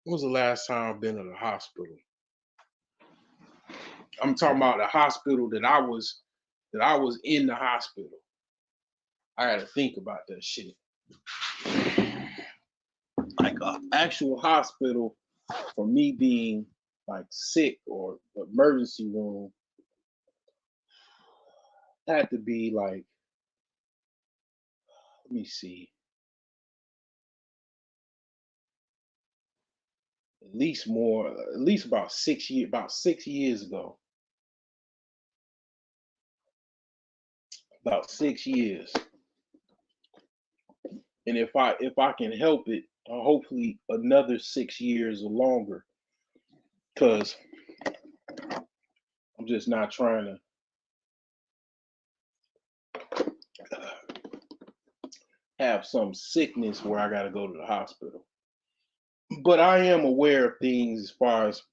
When was the last time I've been to the hospital? I'm talking about the hospital that I was in the hospital. I gotta think about that shit. Like an actual hospital for me being like sick or emergency room had to be like, let me see, at least about 6 years ago. About 6 years. And if I can help it, hopefully another 6 years or longer. Cause I'm just not trying to have some sickness where I gotta go to the hospital. But I am aware of things as far as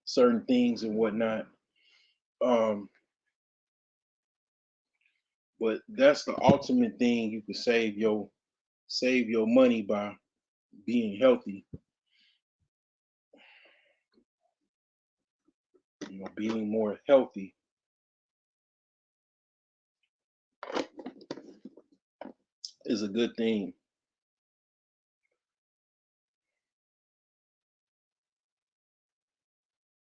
certain things and whatnot. Um, but that's the ultimate thing you can save your money by being healthy. Being more healthy is a good thing.